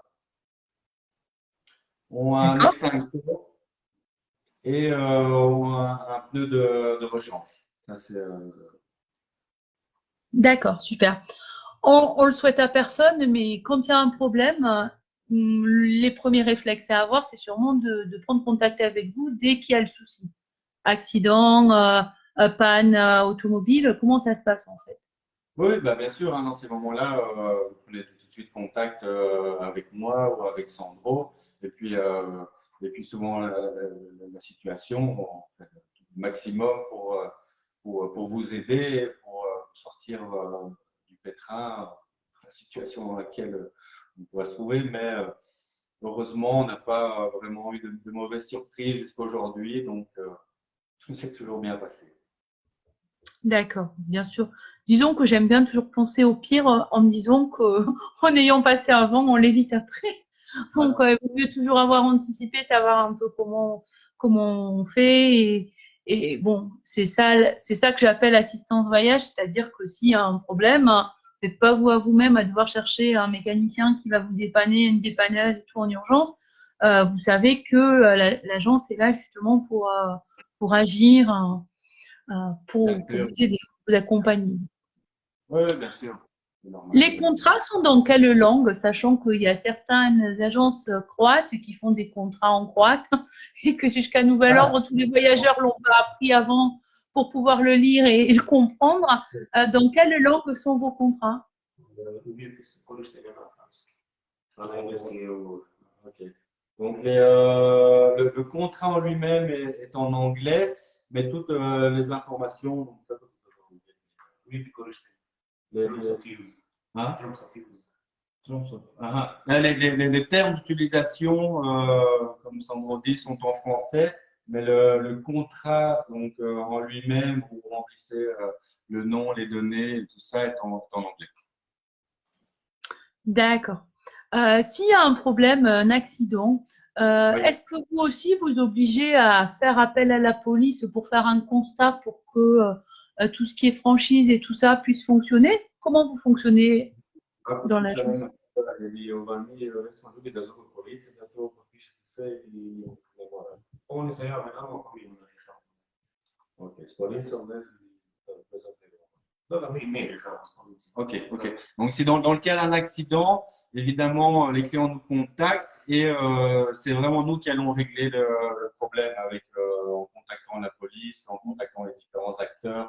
ont un D'accord. extincteur et ont un pneu de rechange. Ça, c'est, D'accord, super. On le souhaite à personne, mais quand il y a un problème, les premiers réflexes à avoir, c'est sûrement de prendre contact avec vous dès qu'il y a le souci. Accident, panne automobile, comment ça se passe en fait? Oui, bah bien sûr, hein, dans ces moments-là, vous prenez tout de suite contact avec moi ou avec Sandro. Et puis souvent, la situation, on fait le maximum pour vous aider, pour sortir du pétrin, la situation dans laquelle on pourrait se trouver. Mais heureusement, on n'a pas vraiment eu de mauvaises surprises jusqu'à aujourd'hui. Donc, tout s'est toujours bien passé. D'accord, bien sûr. Disons que j'aime bien toujours penser au pire en me disant qu'en ayant passé avant, on l'évite après. Donc, Voilà. il vaut mieux toujours avoir anticipé, savoir un peu comment on fait. Et bon, c'est ça que j'appelle assistance voyage, c'est-à-dire que s'il y a un problème, vous n'êtes pas vous à vous-même à devoir chercher un mécanicien qui va vous dépanner, une dépanneuse et tout en urgence. Vous savez que l'agence est là justement pour agir. Pour Bien sûr. vous aider, vous accompagner. Oui, bien sûr. C'est normal. Les contrats sont dans quelle langue, sachant qu'il y a certaines agences croates qui font des contrats en croate et que jusqu'à nouvel ordre, tous les voyageurs l'ont pas appris avant pour pouvoir le lire et le comprendre. Dans quelle langue sont vos contrats? Uvjeti su korištenja na francuski. A na engleski je u... Ok. Donc le contrat en lui-même est en anglais, mais toutes les informations, donc, Uvjeti korištenja. les, Terms of use. hein? Terms of use. Les termes d'utilisation, comme Sandro dit, sont en français, mais le contrat donc, en lui-même, où vous remplissez le nom, les données, et tout ça est en anglais. D'accord. S'il y a un problème, un accident, Oui. est-ce que vous aussi vous obligez à faire appel à la police pour faire un constat pour que tout ce qui est franchise et tout ça puisse fonctionner? Comment vous fonctionnez Kako dans slučajevima l'agence? ili mi recimo ljudi da zovu policiju da to potpišete sve i ne mora. Oni se jave nama ako mi ne rješavamo. Ok, s policijom ne Bez obzira. Da, mi rješavamo s policijom. Ok, ok. Donc, si dans le cas d'un accident, évidemment, les clients nous contactent et c'est vraiment nous qui allons régler le problème avec, en contactant la police, en contactant les différents acteurs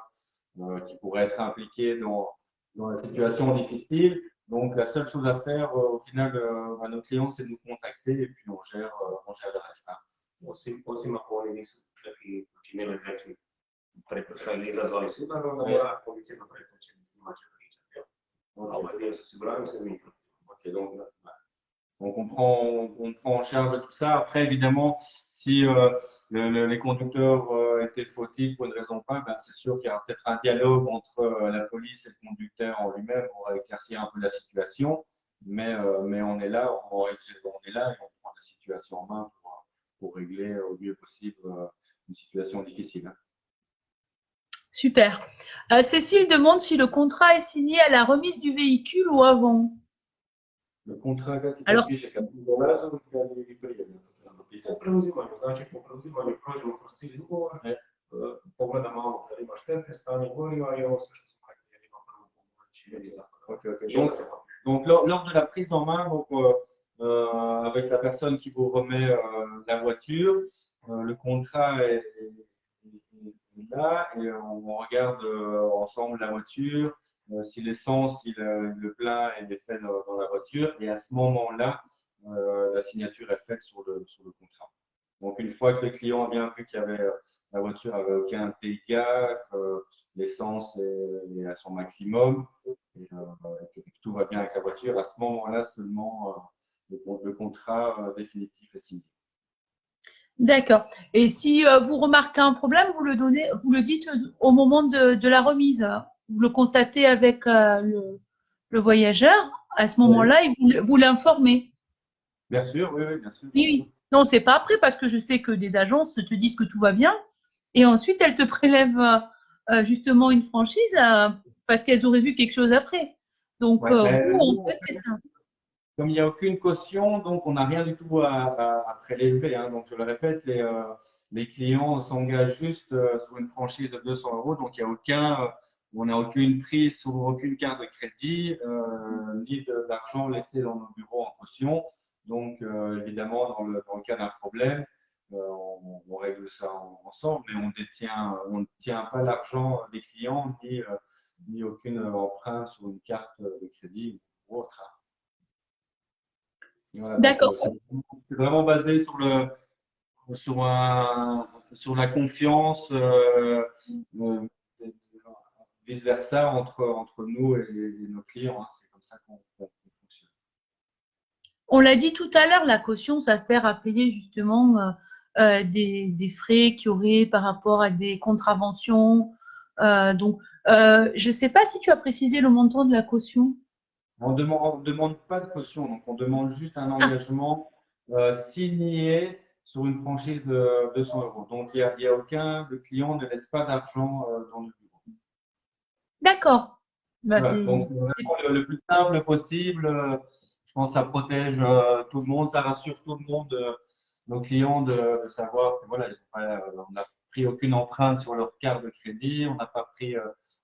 qui pourraient être impliqués dans la situation difficile. Donc, la seule chose à faire, au final, à nos clients, c'est de nous contacter et puis on gère le reste. Hein. Osim ako oni nisu čak i učinili neki prekršaj ili izazvali sudar, onda mora policija napraviti učiniti s njima će pričati. A ovaj dio s osiguranjem se mi Ok, donc on prend en charge tout ça. Après, évidemment, si les conducteurs étaient fautifs pour une raison pas, ben, c'est sûr qu'il y aura peut-être un dialogue entre la police et le conducteur en lui-même pour éclaircir un peu la situation. Mais on est là, on est là et on prend la situation en main pour régler au mieux possible une situation difficile. Hein. Super. Cécile demande si le contrat est signé à la remise du véhicule ou avant. Le contrat kad ti Alors, potpiše kad ti dolaze ili prije? Po preuzimanju, znači po preuzimanju prođemo kroz cijeli ugovor, pogledamo malo da ima štete, stanje goriva i ovo sve što smo rekli, jer ima prvu pomoć. Donc, lors de la prise en main, donc, avec la personne qui vous remet la voiture, le contrat est là et on regarde ensemble la voiture, si l'essence, si le plein est fait dans la voiture et à ce moment-là, la signature est faite sur le contrat. Donc, une fois que le client vient, vu qu'il y avait, la voiture avait aucun dégât, que l'essence est à son maximum et que tout va bien avec la voiture, à ce moment-là seulement le contrat définitif est signé. D'accord. Et si vous remarquez un problème, vous le dites au moment de la remise. Vous le constatez avec le voyageur. À ce Oui. moment-là, et vous l'informez. Bien sûr, oui, oui, bien sûr. Oui, oui. Non, c'est pas après parce que je sais que des agences te disent que tout va bien et ensuite elles te prélèvent justement une franchise parce qu'elles auraient vu quelque chose après. Donc Ouais, mais vous, en nous, fait, c'est ça. comme il n'y a aucune caution, donc on n'a rien du tout à prélever, hein. Donc je le répète, les clients s'engagent juste sur une franchise de 200 euros. Donc il n'y a on n'a aucune prise sur aucune carte de crédit, ni d'argent laissé dans nos bureaux en caution. Donc évidemment, dans le cas d'un problème, on règle ça ensemble, mais on ne tient pas l'argent des clients ni aucune emprunt sur une carte de crédit ou autre, hein. Voilà, donc D'accord. c'est vraiment basé sur la confiance, euh, vice-versa entre nous et nos clients, hein. C'est comme ça qu'on fonctionne. On l'a dit tout à l'heure, la caution, ça sert à payer justement des frais qu'il y aurait par rapport à des contraventions. Je ne sais pas si tu as précisé le montant de la caution. On demande pas de caution, donc on demande juste un Ah, engagement signé sur une franchise de 200 euros. Donc il y a aucun, le client ne laisse pas d'argent dans le bureau. d'accord. Bah, Voilà, donc c'est vraiment le plus simple possible. Je pense que ça protège tout le monde, ça rassure tout le monde, nos clients, de savoir que voilà, on n'a pris aucune empreinte sur leur carte de crédit, on n'a pas pris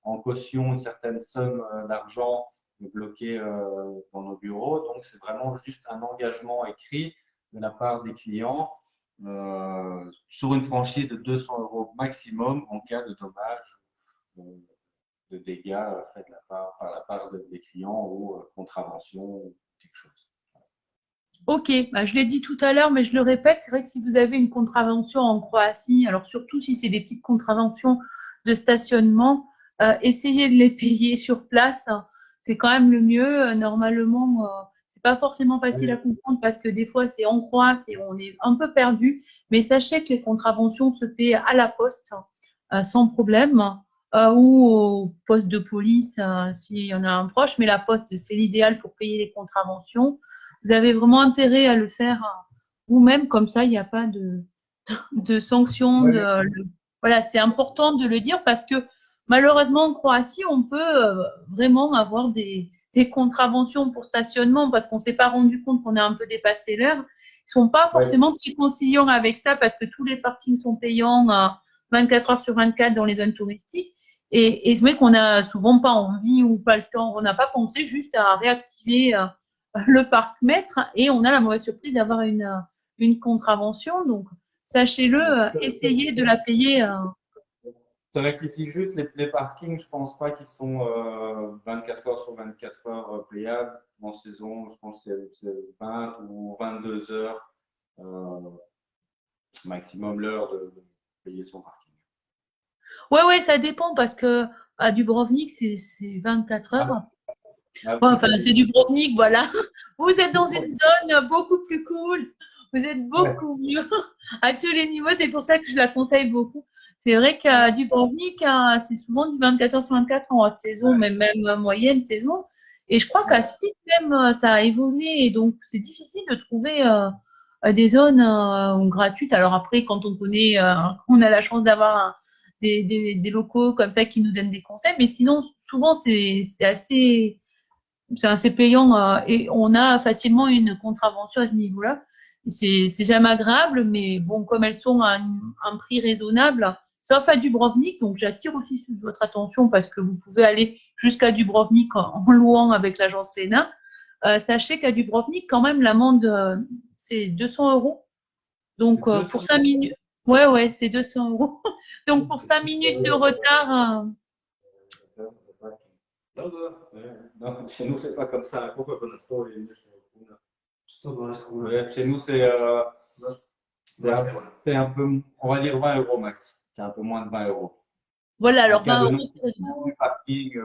en caution une certaine somme d'argent bloquée dans nos bureaux. Donc c'est vraiment juste un engagement écrit de la part des clients sur une franchise de 200 euros maximum en cas de dommage. euh, de dégâts faits par la part des clients ou contravention ou quelque chose. Ok, bah, je l'ai dit tout à l'heure, mais je le répète, c'est vrai que si vous avez une contravention en Croatie, alors surtout si c'est des petites contraventions de stationnement, essayez de les payer sur place, hein. C'est quand même le mieux. Normalement, c'est pas forcément facile à Oui, comprendre parce que des fois c'est en croate et on est un peu perdu. Mais sachez que les contraventions se paient à la poste, sans problème, ou au poste de police s'il y en a un proche. Mais la poste, c'est l'idéal pour payer les contraventions. Vous avez vraiment intérêt à le faire vous-même, comme ça, il n'y a pas de sanctions. oui, Voilà, c'est important de le dire parce que malheureusement, en Croatie, on peut vraiment avoir des contraventions pour stationnement parce qu'on ne s'est pas rendu compte qu'on a un peu dépassé l'heure. Ils ne sont pas oui, forcément si conciliants avec ça parce que tous les parkings sont payants 24 heures sur 24 dans les zones touristiques. Et c'est vrai qu'on n'a souvent pas envie ou pas le temps, on n'a pas pensé juste à réactiver le parc-mètre et on a la mauvaise surprise d'avoir une contravention. Donc, sachez-le, essayez de la payer. Ça rectifie juste les parkings, je pense pas qu'ils sont 24 heures sur 24 heures payables. En saison, je pense que c'est 20 ou 22 heures maximum l'heure de payer son parking. Ouais, ouais, ça dépend parce que à Dubrovnik, c'est 24 Ah, heures. ah, Ouais, enfin, peut-être. c'est Dubrovnik, voilà. Vous êtes dans une zone beaucoup plus cool. Vous êtes Ouais, beaucoup mieux à tous les niveaux. C'est pour ça que je la conseille beaucoup. C'est vrai qu'à ouais, Dubrovnik, c'est souvent du 24 heures sur 24 en haute saison, ouais, mais même moyenne saison. Et je crois qu'à ouais. Split, même, ça a évolué. Et donc, c'est difficile de trouver des zones gratuites. Alors après, quand on connaît, on a la chance d'avoir des locaux comme ça qui nous donnent des conseils. Mais sinon, souvent, c'est assez payant et on a facilement une contravention à ce niveau-là. C'est jamais agréable, mais bon, comme elles sont à un prix raisonnable, sauf à Dubrovnik, donc j'attire aussi votre attention parce que vous pouvez aller jusqu'à Dubrovnik en louant avec l'agence Lena. Sachez qu'à Dubrovnik, quand même, l'amende, c'est 200 euros. Donc, C'est pour 200 5 minutes, ouais, ouais, c'est 200 euros. Donc, pour 5 minutes de retard, Da, da. Non, chez nous, c'est pas comme ça. Pourquoi qu'on a story? 120 kuna. Chez nous, C'est un peu, on va dire 20 euros max. C'est un peu moins de 20 euros. Voilà, En alors cas 20 de euros, non c'est raisonnable. du parking,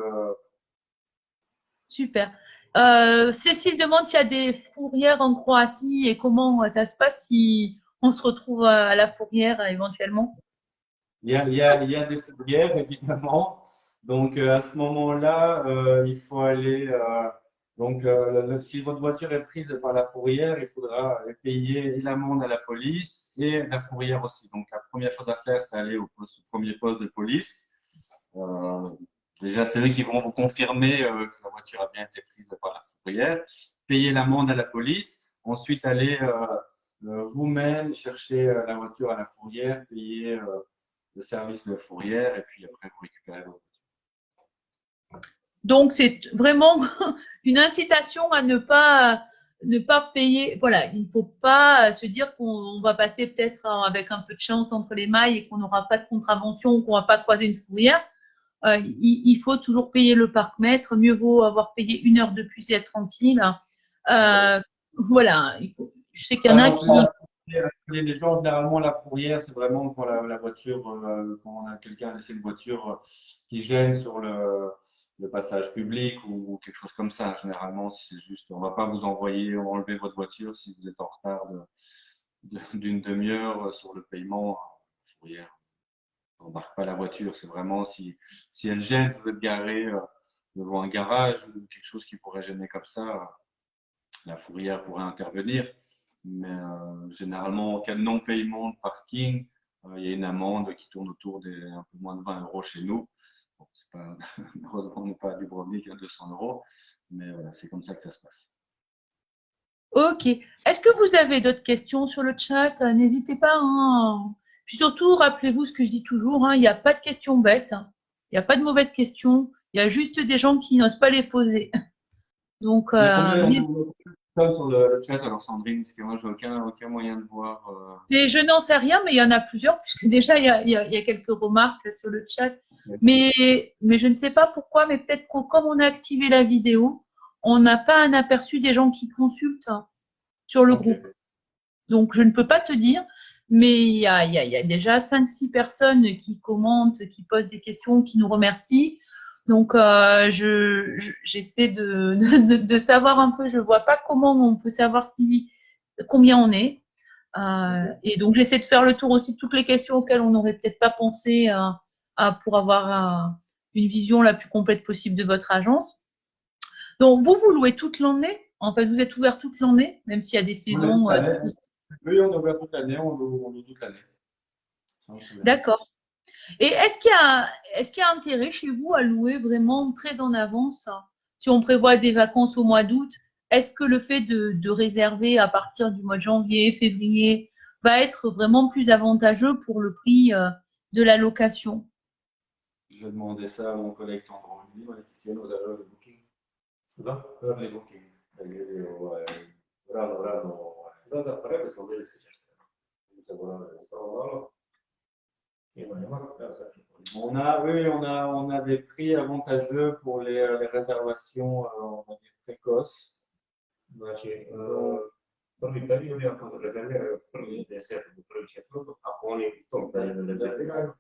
Super. Cécile demande s'il y a des fourrières en Croatie et comment ça se passe si on se retrouve à la fourrière éventuellement. il y a des fourrières, évidemment. Donc, à ce moment-là, il faut aller. Si votre voiture est prise par la fourrière, il faudra payer l'amende à la police et la fourrière aussi. Donc, la première chose à faire, c'est aller au premier poste de police. Euh, Déjà, c'est eux qui vont vous confirmer que la voiture a bien été prise par la fourrière. Payer l'amende à la police. Ensuite, aller vous-même chercher la voiture à la fourrière, payer le service de fourrière et puis après vous récupérez votre voiture. Donc, c'est vraiment une incitation à ne pas payer. Voilà, il ne faut pas se dire qu'on va passer peut-être avec un peu de chance entre les mailles et qu'on n'aura pas de contravention, qu'on ne va pas croiser une fourrière. Il faut toujours payer le parc-mètre. Mieux vaut avoir payé 1 heure de plus et être tranquille. Voilà, je sais qu'il y en a qui. Les gens, généralement, la fourrière, c'est vraiment quand la voiture, quand quelqu'un a laissé une voiture qui gêne sur le passage public ou quelque chose comme ça. Généralement, c'est juste, on ne va pas vous enlever votre voiture si vous êtes en retard d'une demi-heure sur le paiement. La fourrière n'embarque pas la voiture. C'est vraiment si elle gêne, vous êtes garé devant un garage ou quelque chose qui pourrait gêner comme ça, la fourrière pourrait intervenir. Mais généralement, en cas de non-paiement de parking, il y a une amende qui tourne autour des un peu moins de 20 euros chez nous. Bon, heureusement, on n'est pas à Dubrovnik à 200 euros, mais voilà, c'est comme ça que ça se passe. Ok. Est-ce que vous avez d'autres questions sur le chat? N'hésitez pas. Hein. Puis surtout, rappelez-vous ce que je dis toujours, hein, il n'y a pas de questions bêtes, hein. Il n'y a pas de mauvaises questions. Il y a juste des gens qui n'osent pas les poser. Donc, On est sur le chat, alors Sandrine, parce que moi, j'ai aucun moyen de voir. et je n'en sais rien, mais il y en a plusieurs, puisque déjà, il y a quelques remarques sur le chat. Mais je ne sais pas pourquoi, mais peut-être que comme on a activé la vidéo, on n'a pas un aperçu des gens qui consultent sur le groupe. Donc, je ne peux pas te dire, mais il y a déjà 5-6 personnes qui commentent, qui posent des questions, qui nous remercient. Donc, j'essaie de savoir un peu, je ne vois pas comment on peut savoir combien on est. Et donc, j'essaie de faire le tour aussi de toutes les questions auxquelles on n'aurait peut-être pas pensé pour avoir une vision la plus complète possible de votre agence. Donc, vous louez toute l'année? En fait, vous êtes ouvert toute l'année, même s'il y a des saisons. Oui, on est ouvert toute l'année, on loue toute l'année. D'accord. Et est-ce qu'il y a intérêt chez vous à louer vraiment très en avance? Si on prévoit des vacances au mois d'août, est-ce que le fait de réserver à partir du mois de janvier, février, va être vraiment plus avantageux pour le prix de la location? Je vais demander ça à mon collègue Sandro. Il m'a dit ici, nous avons le booking. Les bookings. Da, potrebbe scoprirsi se vuole restaurarlo. On a des prix avantageux pour les réservations, on va dire précoces. Znači, prvi period je ako rezerviraju prvi 10. do 1.4. Ako oni u tom periodu rezerviraju,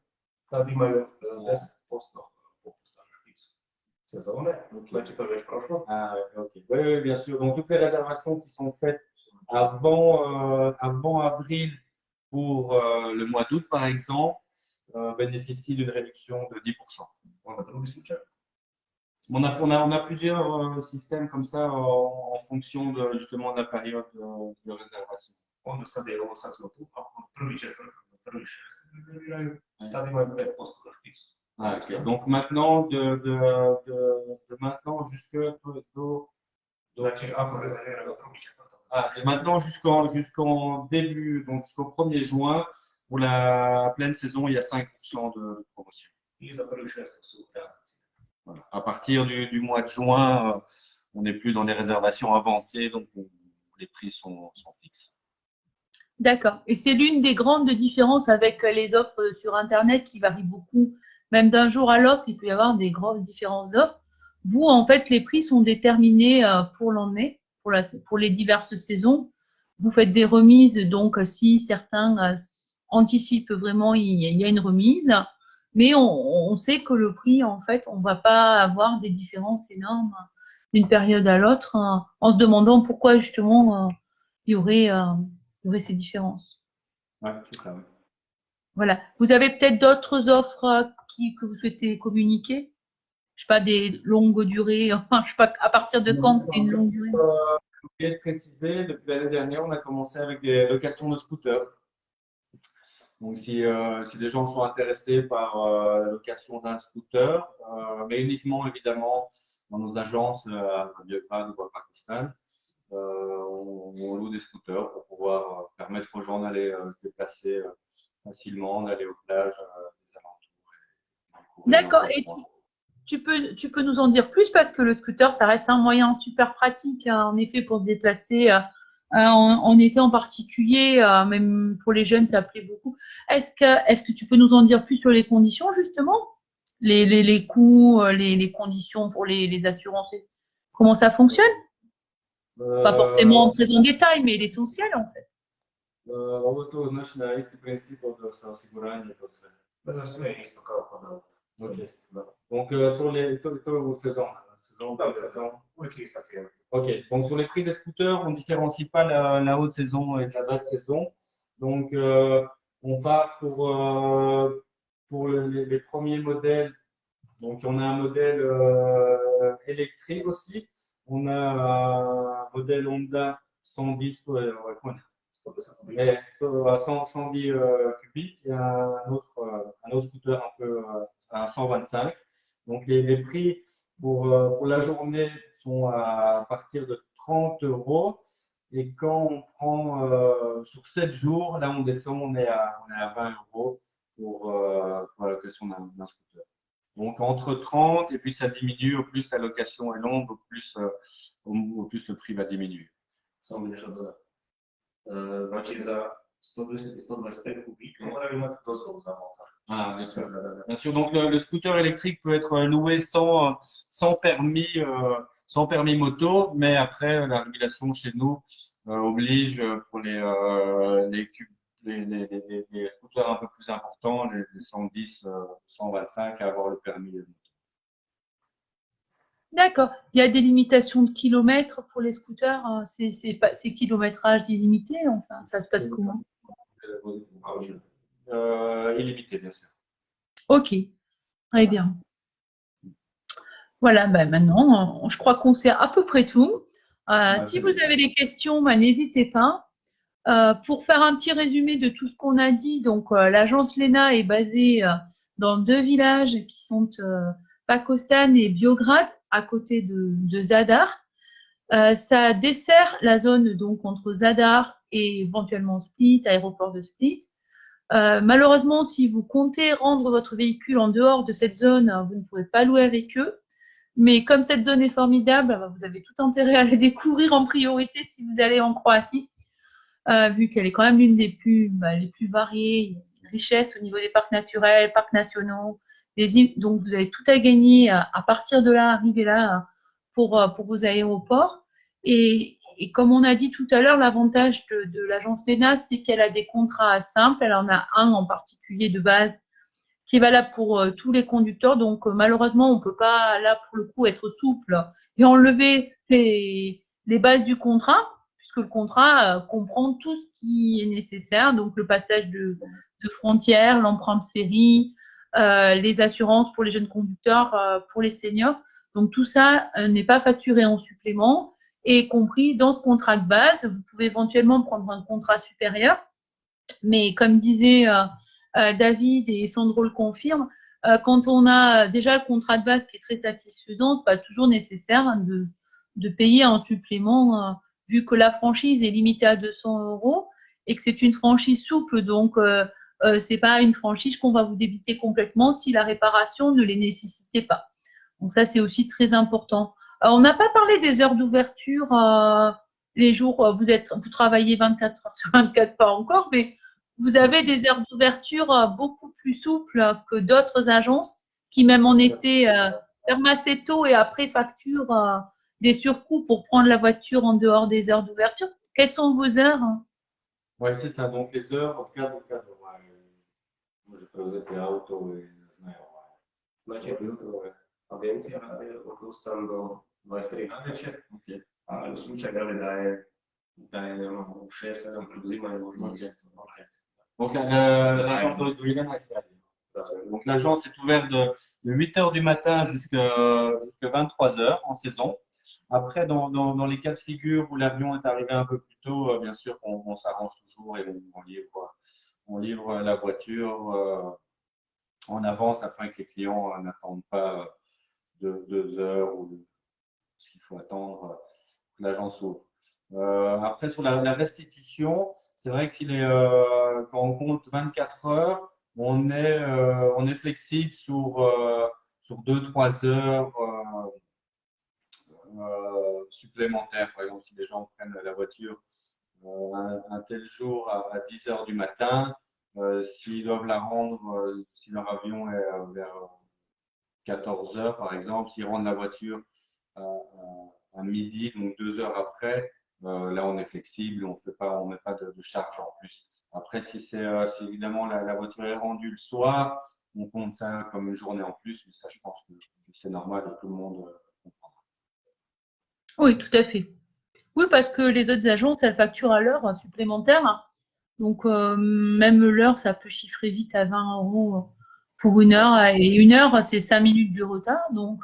tad imaju 10% popusta na špicu sezone. Znači, to je već prošlo. Oui, bien sûr. Donc, toutes les réservations qui sont faites avant avril pour le mois d'août, par exemple, bénéficient d'une réduction de 10%. On a plusieurs systèmes comme ça en fonction justement de la période de réservation. Onda sad je ovo sad smo tu, ako prvi četvrtak do prvi šest rezerviraju, tad imaju 5% na špicu. Okay. Donc maintenant, de maintenant Znači, ako rezerviraju do prvi četvrtak. Maintenant jusqu'en début, donc jusqu'au 1er juin, pour la pleine saison, il y a 5% de promotion. I za prvi šest su radnici. Voilà. À partir du mois de juin, on n'est plus dans les réservations avancées, donc les prix sont fixes. D'accord. Et c'est l'une des grandes différences avec les offres sur Internet qui varient beaucoup. Même d'un jour à l'autre, il peut y avoir des grosses différences d'offres. Vous, en fait, les prix sont déterminés pour l'année, pour les diverses saisons. vous faites des remises, donc si certains anticipent vraiment, il y a une remise, mais on sait que le prix, en fait, on ne va pas avoir des différences énormes d'une période à l'autre, en se demandant pourquoi justement il y aurait ces différences. Ouais, c'est ça, ouais. Voilà. Vous avez peut-être d'autres offres que vous souhaitez communiquer? Je sais pas, des longues durées, enfin, je sais pas à partir de quand c'est une longue durée. J'ai oublié de préciser, depuis l'année dernière, on a commencé avec des locations de scooters. Donc, si les gens sont intéressés par la location d'un scooter, mais uniquement évidemment dans nos agences à Biograd ou à Pakistan, on loue des scooters pour pouvoir permettre aux gens d'aller se déplacer facilement, d'aller aux plages des alentours. D'accord. Et tu peux nous en dire plus parce que le scooter, ça reste un moyen super pratique, hein, en effet, pour se déplacer en été en particulier, même pour les jeunes, ça plaît beaucoup. Est-ce que tu peux nous en dire plus sur les conditions, justement? Les coûts, les conditions pour les assurances? Comment ça fonctionne? Pas forcément très en détail, mais l'essentiel, en fait. Ovo to znači na isti princip od sa osiguranjem i to sve. Sve je isto kao kod auta. Ok. Donc sur to je u saison, saison. Uvijek ista cijena. Ok, donc sur les prix des scooters, on ne différencie pas la haute saison et la basse saison. Donc on va pour les premiers modèles. Donc on a un modèle électrique aussi. On a un modèle Honda 110, mais 110 cubiques et un autre scooter un peu à 125. Donc les prix pour la journée sont à partir de 30 €. Et quand on prend sur 7 jours, là on descend, on est à 20 € pour la location d'un scooter. Donc entre 30 et puis ça diminue, au plus la location est longue, au plus le prix va diminuer. Samo mi nešto dodati. Znači za 110 i 125 kubika moraju imati dozvolu za motor. Ah, bien sûr. Bien sûr. Donc le scooter électrique peut être loué sans permis moto, mais après la régulation chez nous oblige pour les scooters un peu plus importants, les 110, 125, à avoir le permis moto. D'accord. Il y a des limitations de kilomètres pour les scooters, hein. C'est kilométrage illimité, enfin, ça se passe comment? Illimité, bien sûr. Ok, très bien. Voilà, ben maintenant, je crois qu'on sait à peu près tout. Si vous avez des questions, ben, n'hésitez pas. Pour faire un petit résumé de tout ce qu'on a dit, donc l'agence Lena est basée dans 2 villages qui sont Pakostan et Biograd, à côté de Zadar. Ça dessert la zone donc entre Zadar et éventuellement Split, aéroport de Split. Malheureusement, si vous comptez rendre votre véhicule en dehors de cette zone, vous ne pourrez pas louer avec eux. Mais comme cette zone est formidable, vous avez tout intérêt à la découvrir en priorité si vous allez en Croatie, vu qu'elle est quand même l'une des plus variées, une richesse au niveau des parcs naturels, parcs nationaux, des îles. Donc vous avez tout à gagner à partir de là, arriver là pour vos aéroports. Et comme on a dit tout à l'heure, l'avantage de l'agence Lena, c'est qu'elle a des contrats simples. Elle en a un en particulier de base qui est valable pour tous les conducteurs. Donc malheureusement, on ne peut pas là pour le coup être souple et enlever les bases du contrat, puisque le contrat comprend tout ce qui est nécessaire, donc le passage de frontières, l'empreinte ferry, les assurances pour les jeunes conducteurs, pour les seniors. Donc tout ça n'est pas facturé en supplément et compris dans ce contrat de base. Vous pouvez éventuellement prendre un contrat supérieur, mais comme disait David et Sandro le confirme, quand on a déjà le contrat de base qui est très satisfaisant, c'est pas toujours nécessaire de payer un supplément vu que la franchise est limitée à 200 € et que c'est une franchise souple, donc c'est pas une franchise qu'on va vous débiter complètement si la réparation ne les nécessitait pas. Donc ça, c'est aussi très important. On n'a pas parlé des heures d'ouverture. Les jours, vous travaillez 24 heures sur 24, pas encore, mais vous avez des heures d'ouverture beaucoup plus souples que d'autres agences qui, même en été, ferment assez tôt et après facturent des surcoûts pour prendre la voiture en dehors des heures d'ouverture. Quelles sont vos heures? Ouais, c'est ça. Donc les heures, od kad do kada može preuzeti auto i ne znaju. Znači, agencija radi od 8 do 23 navečer, Ok. a u slučaju da je ono, u 6-7 preuzimaju možda Ok. mjesto. Donc l'agence de Julian a fait. Donc l'agence est ouverte de 8 heures du matin jusqu'à 23 heures en saison. Après, dans les cas de figure où l'avion est arrivé un peu plus tôt, bien sûr, on s'arrange toujours et on livre la voiture en avance afin que les clients n'attendent pas 2 heures ou ce qu'il faut attendre que l'agence ouvre. Après, sur la restitution, c'est vrai que quand on compte 24 heures, on est flexible sur 2-3 heures supplémentaires. Par exemple, si les gens prennent la voiture un tel jour à 10 heures du matin, s'ils doivent la rendre, si leur avion est vers 14 heures, par exemple, s'ils rendent la voiture à midi, donc 2 heures après, là on est flexible, on met pas de charge en plus. Après, si évidemment la voiture est rendue le soir, on compte ça comme une journée en plus, mais ça je pense que c'est normal et tout le monde comprendra. Oui, tout à fait. Oui, parce que les autres agences, elles facturent à l'heure supplémentaire. Donc, même l'heure, ça peut chiffrer vite à 20 € pour une heure. Et une heure, c'est 5 minutes de retard. Donc,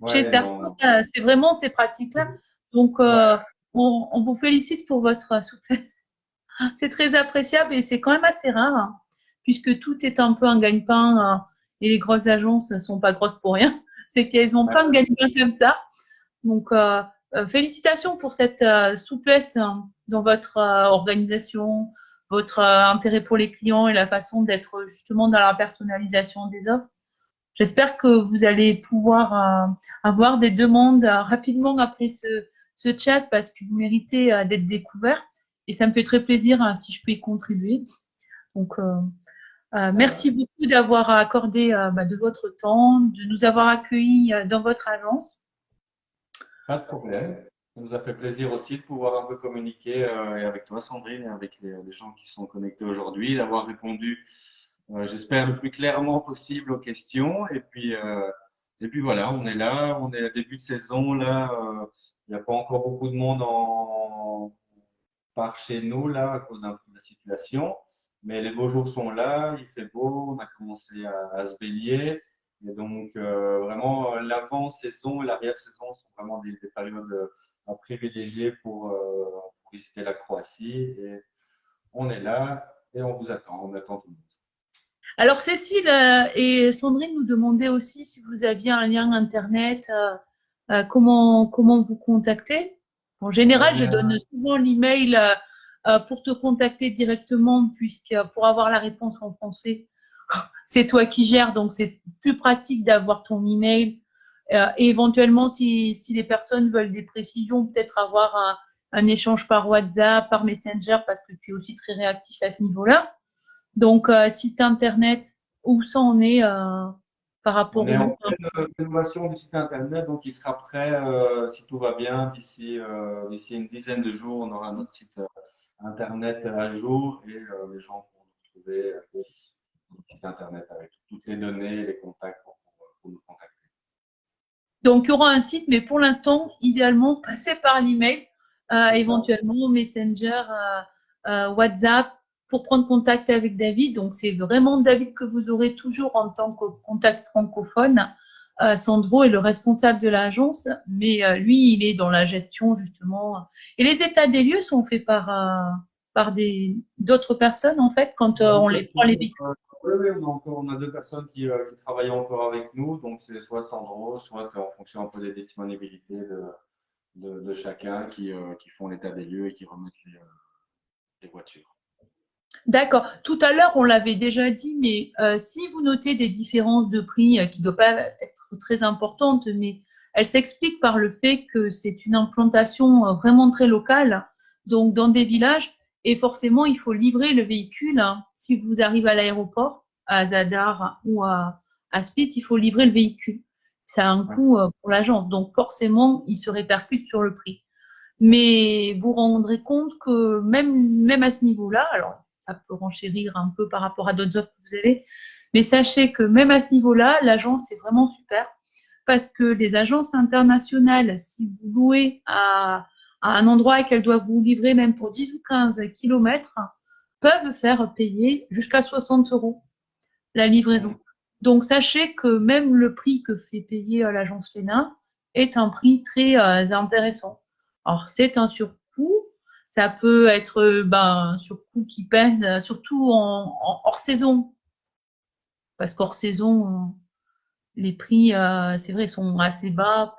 chez Ouais, certains, c'est vraiment ces pratiques-là. Donc, on vous félicite pour votre souplesse. C'est très appréciable et c'est quand même assez rare, puisque tout est un peu un gagne-pain et les grosses agences ne sont pas grosses pour rien. C'est qu'elles ont plein de gagne-pain comme ça. Donc, félicitations pour cette souplesse dans votre organisation, votre intérêt pour les clients et la façon d'être justement dans la personnalisation des offres. J'espère que vous allez pouvoir avoir des demandes rapidement après ce chat parce que vous méritez d'être découvert et ça me fait très plaisir si je peux y contribuer. Donc, merci beaucoup d'avoir accordé de votre temps, de nous avoir accueillis dans votre agence. Pas de problème. Ça nous a fait plaisir aussi de pouvoir un peu communiquer et avec toi, Sandrine, et avec les gens qui sont connectés aujourd'hui, d'avoir répondu, j'espère, le plus clairement possible aux questions. Et puis voilà, on est là, on est à début de saison. Là, il n'y a pas encore beaucoup de monde par chez nous là, à cause de la situation. Mais les beaux jours sont là, il fait beau, on a commencé à se baigner. Et donc, vraiment, l'avant-saison et l'arrière-saison sont vraiment des périodes à privilégier pour visiter la Croatie. Et on est là et on vous attend, on attend tout le monde. Alors, Cécile et Sandrine nous demandaient aussi si vous aviez un lien Internet, comment vous contacter. En général, je donne souvent l'email pour te contacter directement, puisque pour avoir la réponse en français, c'est toi qui gères, donc c'est plus pratique d'avoir ton email. Et éventuellement, si les personnes veulent des précisions, peut-être avoir un échange par WhatsApp, par Messenger, parce que tu es aussi très réactif à ce niveau-là. Donc, site internet, où ça en est par rapport On est en pleine rénovation du site internet, donc il sera prêt, si tout va bien, d'ici une dizaine de jours, on aura notre site internet à jour et les gens pourront trouver le site internet avec toutes les données, les contacts pour nous contacter. Donc, il y aura un site, mais pour l'instant, idéalement, passez par l'email, éventuellement Messenger, WhatsApp, pour prendre contact avec David. Donc, c'est vraiment David que vous aurez toujours en tant que contact francophone. Sandro est le responsable de l'agence, mais lui, il est dans la gestion, justement. Et les états des lieux sont faits par d'autres personnes, en fait, quand on les prend les véhicules. Oui, on a 2 personnes qui travaillent encore avec nous, donc c'est soit Sandro, soit en fonction un peu des disponibilités de chacun qui font l'état des lieux et qui remettent les voitures. D'accord. Tout à l'heure, on l'avait déjà dit, mais si vous notez des différences de prix qui ne doivent pas être très importantes, mais elles s'expliquent par le fait que c'est une implantation vraiment très locale, donc dans des villages, et forcément, il faut livrer le véhicule. Si vous arrivez à l'aéroport, à Zadar ou à Split, il faut livrer le véhicule. Ça a un coût pour l'agence, donc forcément, il se répercute sur le prix. Mais vous rendrez compte que même à ce niveau-là, alors ça peut renchérir un peu par rapport à d'autres offres que vous avez, mais sachez que même à ce niveau-là, l'agence est vraiment super parce que les agences internationales, si vous louez à un endroit et qu'elles doivent vous livrer même pour 10 ou 15 kilomètres, peuvent faire payer jusqu'à 60 € la livraison. Donc, sachez que même le prix que fait payer l'agence Léna est un prix très intéressant. Alors, c'est un surcoût. Ça peut être un surcoût qui pèse surtout en hors saison. Parce qu'hors saison, les prix, c'est vrai, sont assez bas.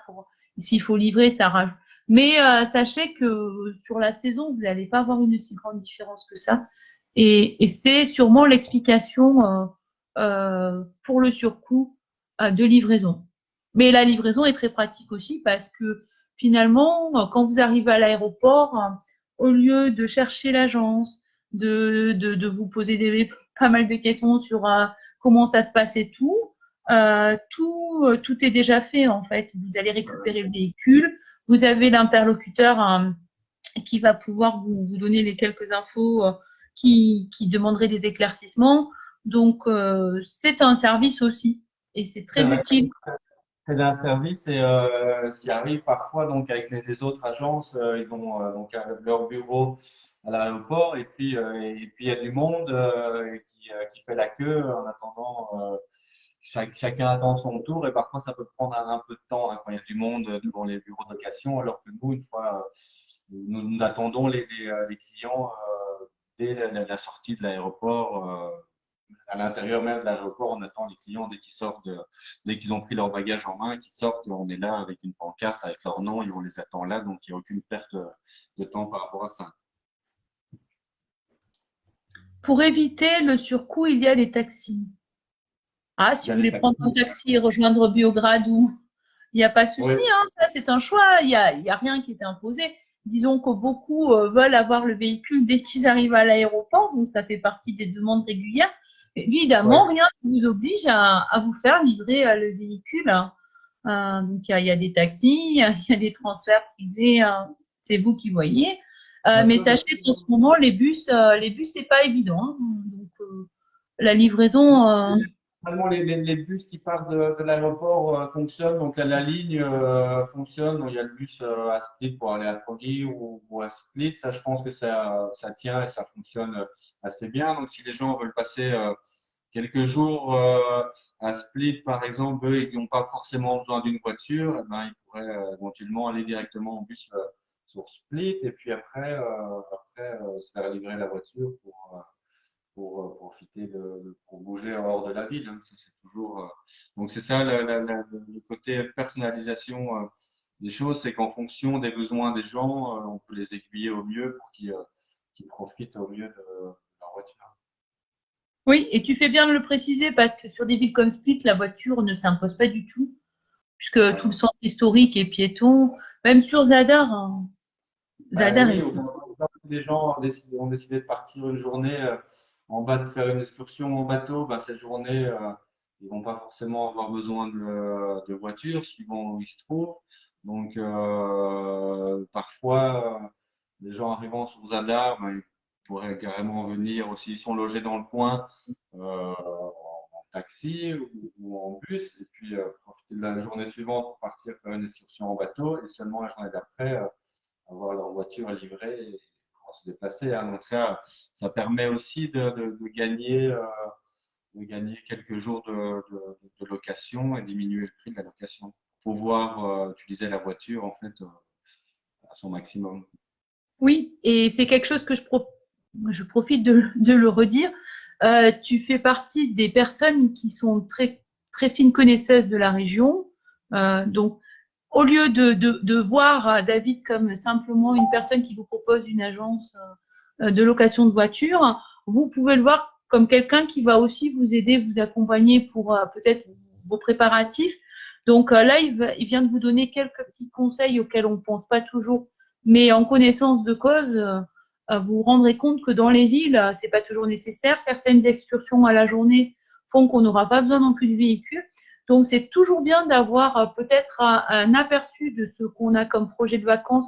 S'il faut livrer, ça rajoute. Mais sachez que sur la saison, vous n'allez pas avoir une si grande différence que ça. Et c'est sûrement l'explication pour le surcoût de livraison. Mais la livraison est très pratique aussi parce que finalement, quand vous arrivez à l'aéroport, au lieu de chercher l'agence, de vous poser pas mal de questions sur comment ça se passe et tout, tout est déjà fait en fait. Vous allez récupérer le véhicule, vous avez l'interlocuteur qui va pouvoir vous donner les quelques infos qui demanderaient des éclaircissements. Donc, c'est un service aussi et c'est très utile. C'est un service et ce qui arrive parfois donc avec les autres agences, ils ont donc leur bureau à l'aéroport et puis il y a du monde qui fait la queue en attendant. Chacun attend son tour et parfois ça peut prendre un peu de temps quand il y a du monde devant les bureaux de location, alors que nous, une fois, nous attendons les clients dès la sortie de l'aéroport. À l'intérieur même de l'aéroport, on attend les clients dès qu'ils sortent, dès qu'ils ont pris leur bagage en main, qu'ils sortent, on est là avec une pancarte, avec leur nom et on les attend là, donc il n'y a aucune perte de temps par rapport à ça. Pour éviter le surcoût, il y a les taxis. Ah, si vous voulez prendre un taxi et rejoindre Biograd, il n'y a pas de souci, hein, ça c'est un choix, il y a rien qui est imposé. Disons que beaucoup veulent avoir le véhicule dès qu'ils arrivent à l'aéroport, donc ça fait partie des demandes régulières. Évidemment, rien ne vous oblige à vous faire livrer le véhicule. Donc il y a des taxis, il y a des transferts privés, c'est vous qui voyez. Mais sachez qu'en ce moment, les bus, c'est pas évident. Hein. Donc la livraison. Normalement, les bus qui partent de l'aéroport fonctionnent, donc la ligne fonctionne. Donc, il y a le bus à Split pour aller à Trogir ou à Split. Ça, je pense que ça tient et ça fonctionne assez bien. Donc, si les gens veulent passer quelques jours à Split, par exemple, eux, ils n'ont pas forcément besoin d'une voiture, eh ben, ils pourraient éventuellement aller directement en bus sur Split et puis après se faire livrer la voiture pour profiter pour bouger hors de la ville. Hein. Ça, c'est toujours, donc c'est ça le côté personnalisation des choses, c'est qu'en fonction des besoins des gens, on peut les aiguiller au mieux pour qu'ils profitent au mieux de leur voiture. Oui, et tu fais bien de le préciser parce que sur des villes comme Split, la voiture ne s'impose pas du tout, puisque tout le centre historique est piéton, même sur Zadar. Hein. Zadar oui, des gens ont décidé de partir une journée de faire une excursion en bateau, cette journée, ils vont pas forcément avoir besoin de voiture, suivant où ils se trouvent. Donc, parfois, les gens arrivant sur Zadar, ils pourraient carrément venir aussi, ils sont logés dans le coin, en taxi ou en bus, et puis profiter de la journée suivante pour partir faire une excursion en bateau, et seulement la journée d'après, avoir leur voiture livrée et pouvoir se déplacer. Hein. Donc ça permet aussi de gagner quelques jours de location et diminuer le prix de la location. Pouvoir utiliser la voiture en fait à son maximum. Oui, et c'est quelque chose que je profite de le redire. Tu fais partie des personnes qui sont très, très fines connaisseuses de la région. Donc, au lieu de voir David comme simplement une personne qui vous propose une agence de location de voiture, vous pouvez le voir comme quelqu'un qui va aussi vous aider, vous accompagner pour peut-être vos préparatifs. Donc là, il vient de vous donner quelques petits conseils auxquels on ne pense pas toujours, mais en connaissance de cause, vous vous rendrez compte que dans les villes, c'est pas toujours nécessaire. Certaines excursions à la journée font qu'on n'aura pas besoin non plus de véhicule. Donc, c'est toujours bien d'avoir peut-être un aperçu de ce qu'on a comme projet de vacances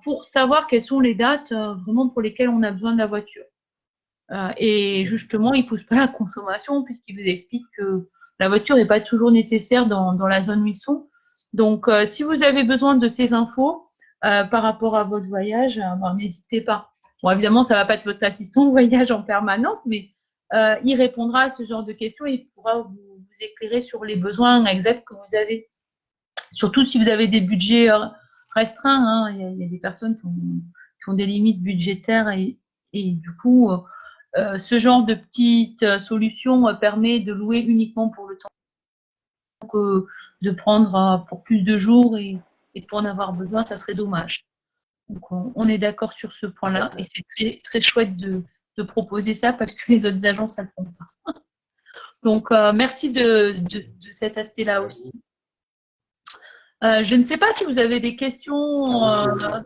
pour savoir quelles sont les dates vraiment pour lesquelles on a besoin de la voiture. Et justement, il ne pousse pas la consommation puisqu'il vous explique que la voiture n'est pas toujours nécessaire dans la zone où ils sont. Donc, si vous avez besoin de ces infos par rapport à votre voyage, n'hésitez pas. Bon, évidemment, ça ne va pas être votre assistant de voyage en permanence, mais il répondra à ce genre de questions et il pourra vous éclairer sur les besoins exacts que vous avez. Surtout si vous avez des budgets restreints. Hein. Il y a des personnes qui ont des limites budgétaires et du coup, ce genre de petite solution permet de louer uniquement pour le temps que de prendre pour plus de jours et de pas en avoir besoin, ça serait dommage. Donc, on est d'accord sur ce point-là et c'est très, très chouette de proposer ça parce que les autres agences, ça ne le font pas. Donc, merci de cet aspect-là aussi. Je ne sais pas si vous avez des questions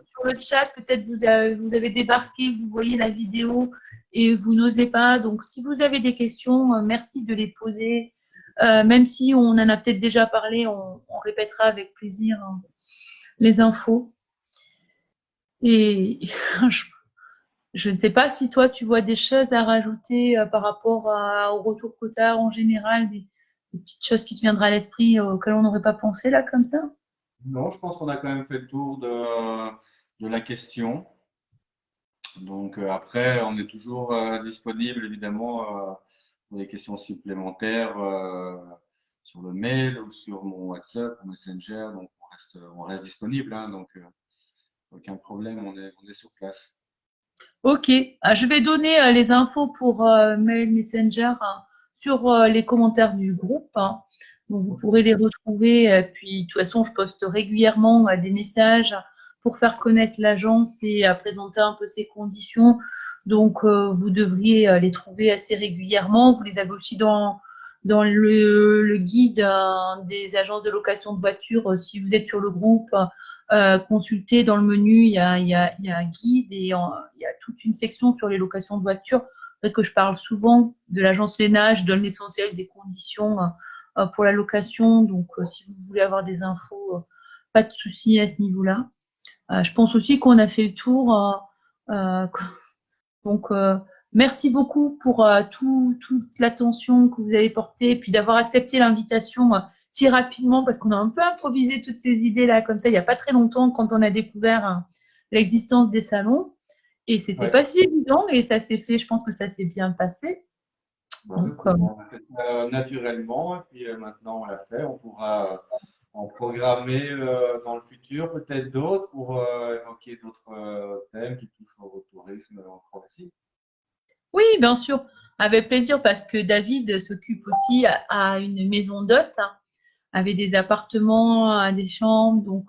sur le chat. Peut-être vous avez débarqué, vous voyez la vidéo et vous n'osez pas. Donc, si vous avez des questions, merci de les poser. Même si on en a peut-être déjà parlé, on répétera avec plaisir les infos. Et je ne sais pas si toi, tu vois des choses à rajouter par rapport au retour quota en général, des petites choses qui te viendraient à l'esprit auxquelles on n'aurait pas pensé là comme ça. Non, je pense qu'on a quand même fait le tour de la question. Donc après, on est toujours disponible évidemment pour des questions supplémentaires sur le mail ou sur mon WhatsApp ou Messenger. Donc on reste disponible, hein, donc aucun problème, on est sur place. Ok, je vais donner les infos pour mail Messenger sur les commentaires du groupe. Donc vous pourrez les retrouver. Puis de toute façon, je poste régulièrement des messages pour faire connaître l'agence et présenter un peu ses conditions. Donc vous devriez les trouver assez régulièrement. Vous les avez aussi dans le guide des agences de location de voitures. Si vous êtes sur le groupe, consulter dans le menu, il y a un guide et il y a toute une section sur les locations de voitures. Peut-être que je parle souvent de l'agence Léna, je donne l'essentiel des conditions pour la location. Donc, si vous voulez avoir des infos, pas de souci à ce niveau-là. Je pense aussi qu'on a fait le tour. Donc, merci beaucoup pour toute l'attention que vous avez portée et puis d'avoir accepté l'invitation si rapidement parce qu'on a un peu improvisé toutes ces idées-là comme ça il n'y a pas très longtemps quand on a découvert l'existence des salons. Et c'était pas si évident et ça s'est fait, je pense que ça s'est bien passé. Donc, on a fait ça naturellement et puis maintenant on l'a fait. On pourra en programmer dans le futur peut-être d'autres pour évoquer d'autres thèmes qui touchent au tourisme en Croatie. Oui, bien sûr, avec plaisir parce que David s'occupe aussi à une maison d'hôtes avec des appartements, des chambres. Donc,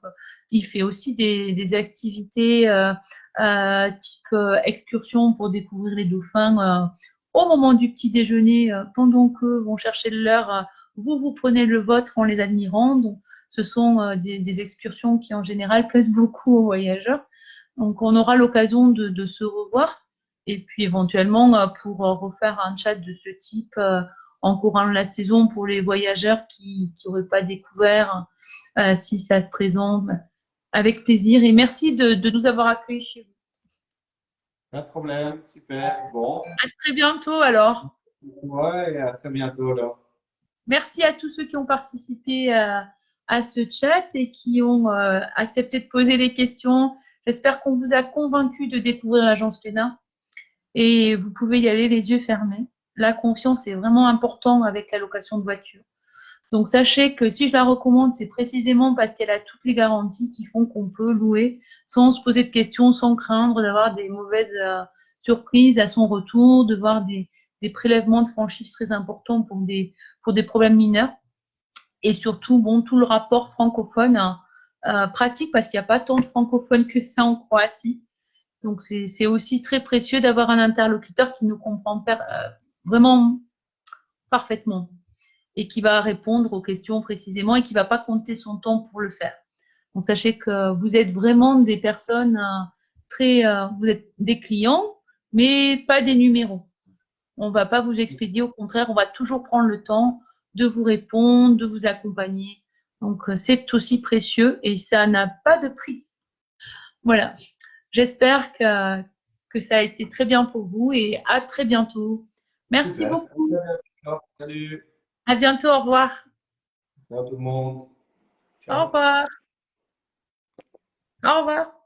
il fait aussi des activités type excursion pour découvrir les dauphins au moment du petit déjeuner, pendant que vont chercher le leur, vous prenez le vôtre en les admirant. Donc, ce sont des excursions qui, en général, plaisent beaucoup aux voyageurs. Donc, on aura l'occasion de se revoir et puis éventuellement pour refaire un chat de ce type en courant de la saison pour les voyageurs qui n'auraient pas découvert si ça se présente avec plaisir. Et merci de nous avoir accueillis chez vous. Pas de problème, super. Bon. À très bientôt alors. Ouais, et à très bientôt alors. Merci à tous ceux qui ont participé à ce chat et qui ont accepté de poser des questions. J'espère qu'on vous a convaincu de découvrir l'agence Léna et vous pouvez y aller les yeux fermés. La confiance est vraiment importante avec la location de voiture. Donc, sachez que si je la recommande, c'est précisément parce qu'elle a toutes les garanties qui font qu'on peut louer sans se poser de questions, sans craindre d'avoir des mauvaises surprises à son retour, de voir des prélèvements de franchise très importants pour des problèmes mineurs. Et surtout, bon, tout le rapport francophone pratique parce qu'il n'y a pas tant de francophones que ça en Croatie. Donc, c'est aussi très précieux d'avoir un interlocuteur qui nous comprend vraiment parfaitement et qui va répondre aux questions précisément et qui ne va pas compter son temps pour le faire. Donc, sachez que vous êtes vraiment des personnes vous êtes des clients, mais pas des numéros. On ne va pas vous expédier, au contraire, on va toujours prendre le temps de vous répondre, de vous accompagner. Donc, c'est aussi précieux et ça n'a pas de prix. Voilà. J'espère que ça a été très bien pour vous et à très bientôt. Merci Super. beaucoup. Salut. À bientôt. Au revoir. Ciao tout le monde. Au Ciao. revoir. Au revoir.